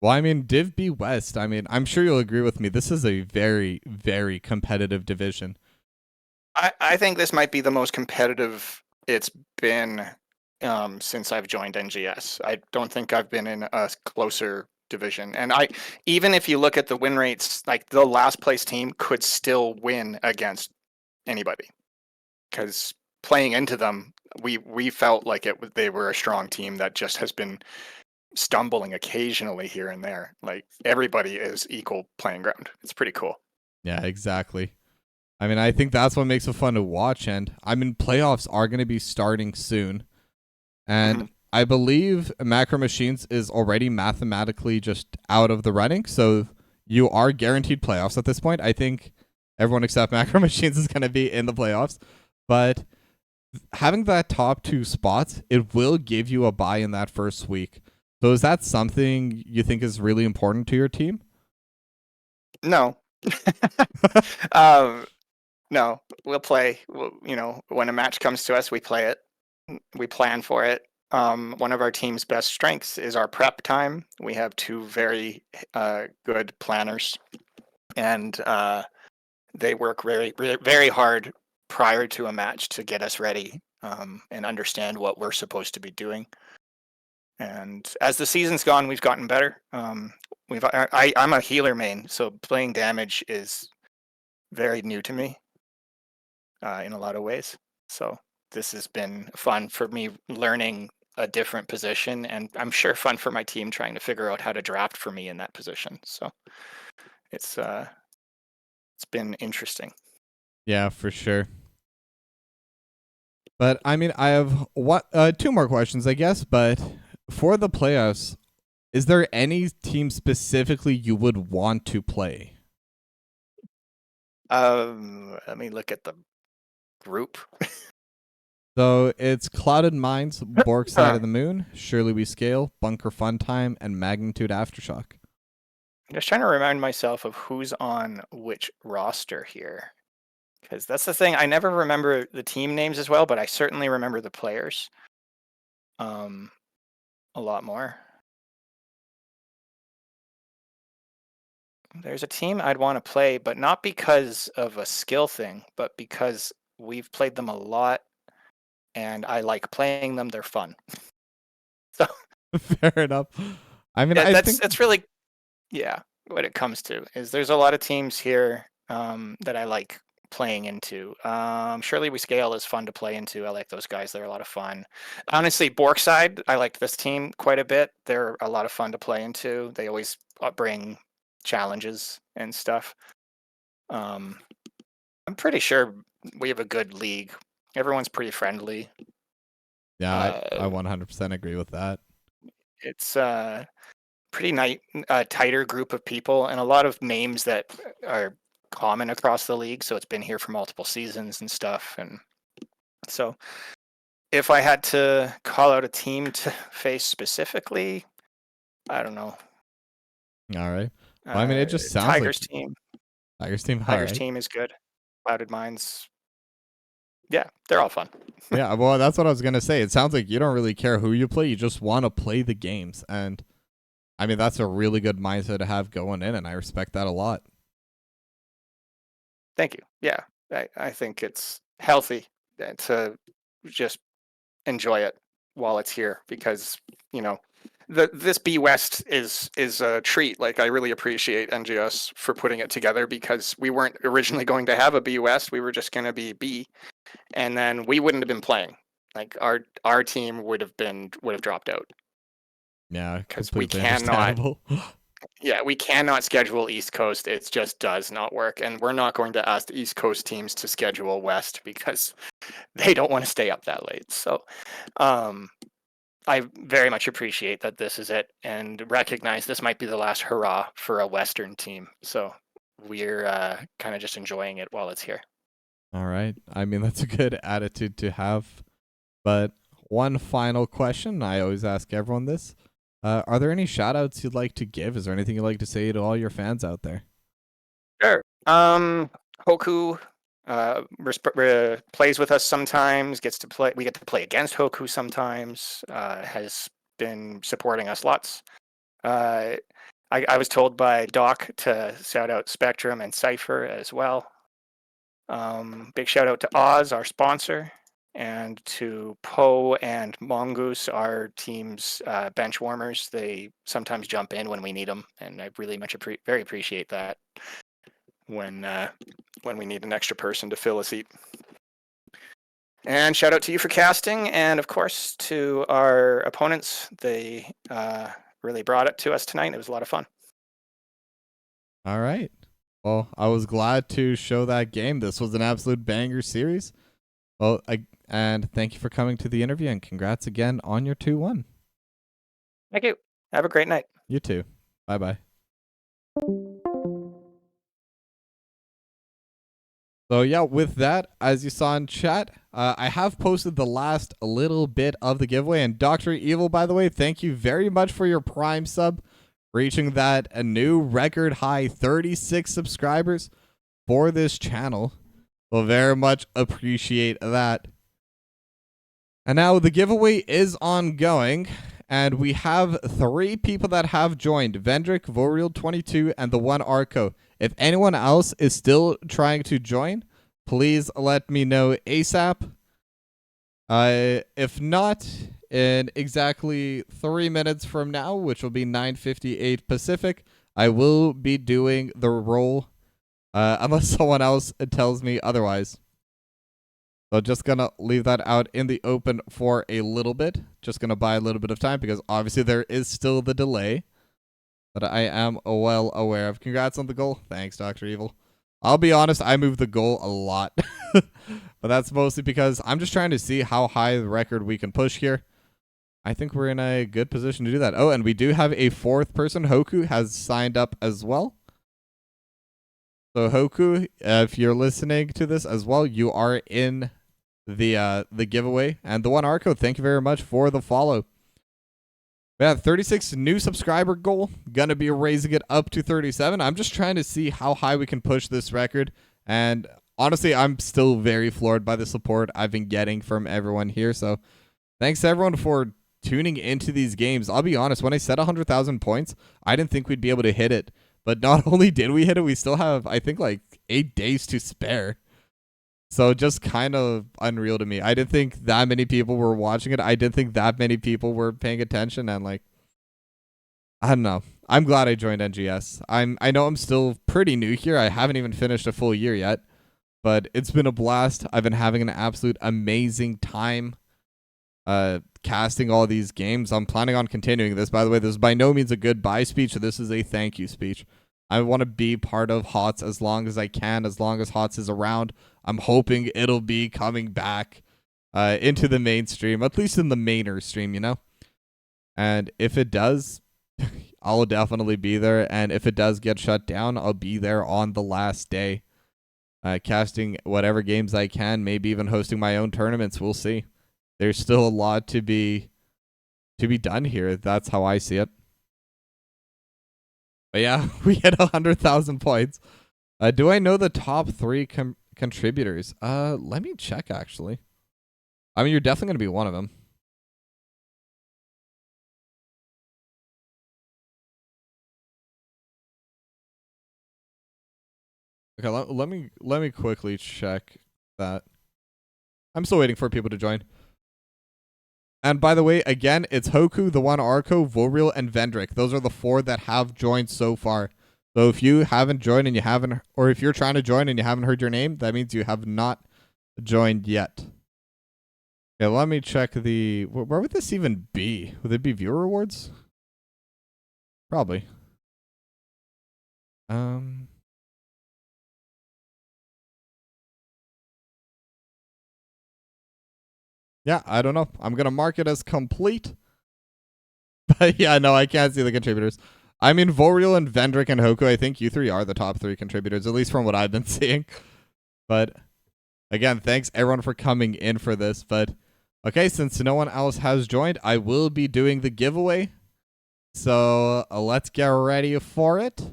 Well, I mean, Div B West, I mean, I'm sure you'll agree with me. This is a very, very competitive division. I think this might be the most competitive it's been since I've joined NGS. I don't think I've been in a closer division. And even if you look at the win rates, like the last place team could still win against anybody, because playing into them, we felt like they were a strong team that just has been stumbling occasionally here and there. Like everybody is equal playing ground. It's pretty cool. Yeah, exactly. I mean, I think that's what makes it fun to watch. And I mean, playoffs are going to be starting soon. And I believe Macro Machines is already mathematically just out of the running. So you are guaranteed playoffs at this point. I think everyone except Macro Machines is going to be in the playoffs. But having that top 2 spots, it will give you a bye in that first week. So is that something you think is really important to your team? No. No, we'll play. When a match comes to us, we play it. We plan for it. One of our team's best strengths is our prep time. We have 2 very good planners, and they work very, very hard prior to a match to get us ready and understand what we're supposed to be doing. And as the season's gone, we've gotten better. I'm a healer main, so playing damage is very new to me in a lot of ways. So this has been fun for me learning a different position, and I'm sure fun for my team trying to figure out how to draft for me in that position. So it's been interesting. Yeah, for sure. But I mean, I have 2 more questions, I guess. But for the playoffs, is there any team specifically you would want to play? Let me look at the group. So it's Clouded Minds, Bork Side of the Moon, Surely We Scale, Bunker Fun Time, and Magnitude Aftershock. just trying to remind myself of who's on which roster here. Because that's the thing. I never remember the team names as well, but I certainly remember the players um, a lot more. There's a team I'd want to play, but not because of a skill thing, but because we've played them a lot and I like playing them. They're fun. So Fair enough. I mean, yeah, I think that's really what it comes to is there's a lot of teams here that I like playing into. Surely We Scale is fun to play into. I like those guys. They're a lot of fun. Honestly, Bork side, I like this team quite a bit. They're a lot of fun to play into. They always bring challenges and stuff. I'm pretty sure we have a good league. Everyone's pretty friendly. yeah, I Uh, 100% agree with that. it's pretty tighter group of people and a lot of names that are common across the league. So it's been here for multiple seasons and stuff. And so if I had to call out a team to face specifically, I don't know. All right. Well, I mean, it just sounds like Tigers team. Tigers team. All Tigers right. team is good. Clouded Minds. Yeah, they're all fun. Yeah, well, that's what I was gonna say. It sounds like you don't really care who you play; you just want to play the games, and I mean that's a really good mindset to have going in, and I respect that a lot. Thank you. Yeah, I think it's healthy to just enjoy it while it's here because you know this B West is a treat. Like I really appreciate NGS for putting it together because we weren't originally going to have a B West. We were just going to be B, and then we wouldn't have been playing. Like our team would have dropped out Yeah, because we completely cannot. understandable. Yeah, we cannot schedule East Coast. It just does not work, and we're not going to ask the East Coast teams to schedule West because they don't want to stay up that late. So, um, I very much appreciate that this is it and recognize this might be the last hurrah for a Western team. So we're kind of just enjoying it while it's here. All right. I mean, that's a good attitude to have. But one final question. I always ask everyone this. Are there any shout outs you'd like to give? Is there anything you'd like to say to all your fans out there? Sure. Hoku plays with us sometimes, gets to play. We get to play against Hoku sometimes, has been supporting us lots. I was told by Doc to shout out Spectrum and Cypher as well. Big shout out to Oz, our sponsor, and to Poe and Mongoose, our team's bench warmers. They sometimes jump in when we need them, and I really very appreciate that when we need an extra person to fill a seat. And shout out to you for casting, and of course to our opponents. They really brought it to us tonight. It was a lot of fun. All right. Well, I was glad to show that game. This was an absolute banger series. Well, and thank you for coming to the interview, and congrats again on your 2-1. Thank you. Have a great night. You too. Bye-bye. So yeah, with that, as you saw in chat, I have posted the last little bit of the giveaway. And Dr. Evil, by the way, thank you very much for your Prime sub, reaching that a new record high 36 subscribers for this channel. We'll very much appreciate that. And now the giveaway is ongoing, and we have 3 people that have joined: Vendrick, Voriel22, and the one Arco. If anyone else is still trying to join, please let me know ASAP. If not, in exactly 3 minutes from now, which will be 9:58 Pacific, I will be doing the roll, unless someone else tells me otherwise. So just gonna leave that out in the open for a little bit. Just gonna buy a little bit of time because obviously there is still the delay that I am well aware of. Congrats on the goal. Thanks, Dr. Evil. I'll be honest, I move the goal a lot. But that's mostly because I'm just trying to see how high the record we can push here. I think we're in a good position to do that. Oh, and we do have a 4th person. Hoku has signed up as well. So Hoku, if you're listening to this as well, you are in the giveaway. And the one Arco, thank you very much for the follow. Yeah, 36 new subscriber goal. Gonna be raising it up to 37. I'm just trying to see how high we can push this record. And honestly, I'm still very floored by the support I've been getting from everyone here. So thanks to everyone for tuning into these games. I'll be honest, when I said 100,000 points, I didn't think we'd be able to hit it. But not only did we hit it, we still have, I think, like 8 days to spare. So just kind of unreal to me. I didn't think that many people were watching it. I didn't think that many people were paying attention. And like, I don't know. I'm glad I joined NGS. I know I'm still pretty new here. I haven't even finished a full year yet. But it's been a blast. I've been having an absolute amazing time casting all these games. I'm planning on continuing this. By the way, this is by no means a goodbye speech. This is a thank you speech. I want to be part of HOTS as long as I can, as long as HOTS is around. I'm hoping it'll be coming back into the mainstream, at least in the mainer stream, you know? And if it does, I'll definitely be there. And if it does get shut down, I'll be there on the last day, casting whatever games I can, maybe even hosting my own tournaments. We'll see. There's still a lot to be done here. That's how I see it. But yeah, we hit 100,000 points. Do I know the top 3 contributors? Let me check, actually. I mean, you're definitely going to be one of them. Okay, let me quickly check that. I'm still waiting for people to join. And by the way, again, it's Hoku, the one Arco, Voril, and Vendrick. Those are the 4 that have joined so far. So if you haven't joined and you haven't, or if you're trying to join and you haven't heard your name, that means you have not joined yet. Okay, let me check the, where would this even be? Would it be viewer rewards? Probably. Yeah, I don't know. I'm going to mark it as complete. But yeah, no, I can't see the contributors. I mean, Voril and Vendrick and Hoku, I think you 3 are the top 3 contributors, at least from what I've been seeing. But again, thanks everyone for coming in for this. But okay, since no one else has joined, I will be doing the giveaway. So let's get ready for it.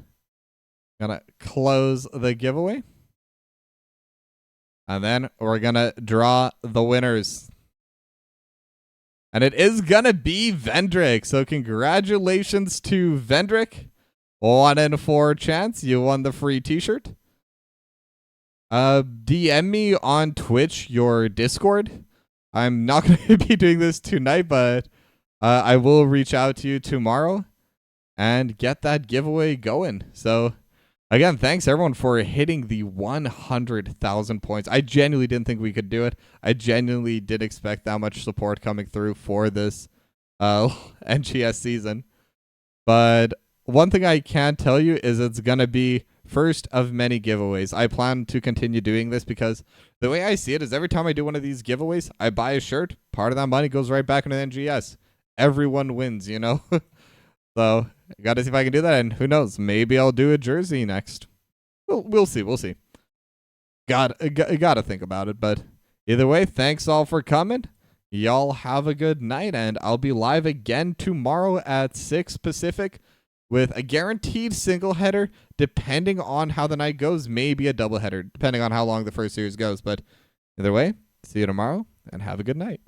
Gonna close the giveaway. And then we're gonna draw the winners. And it is gonna be Vendrick. So congratulations to Vendrick. 1 in 4 chance. You won the free t-shirt. DM me on Twitch your Discord. I'm not going to be doing this tonight, but I will reach out to you tomorrow and get that giveaway going. So again, thanks everyone for hitting the 100,000 points. I genuinely didn't think we could do it. I genuinely did expect that much support coming through for this NGS season. But one thing I can tell you is it's going to be first of many giveaways. I plan to continue doing this because the way I see it is every time I do one of these giveaways, I buy a shirt. Part of that money goes right back into the NGS. Everyone wins, you know? So I got to see if I can do that. And who knows? Maybe I'll do a jersey next. We'll see. We'll see. Got to think about it. But either way, thanks all for coming. Y'all have a good night. And I'll be live again tomorrow at 6 Pacific with a guaranteed single header, depending on how the night goes. Maybe a double header, depending on how long the first series goes. But either way, see you tomorrow and have a good night.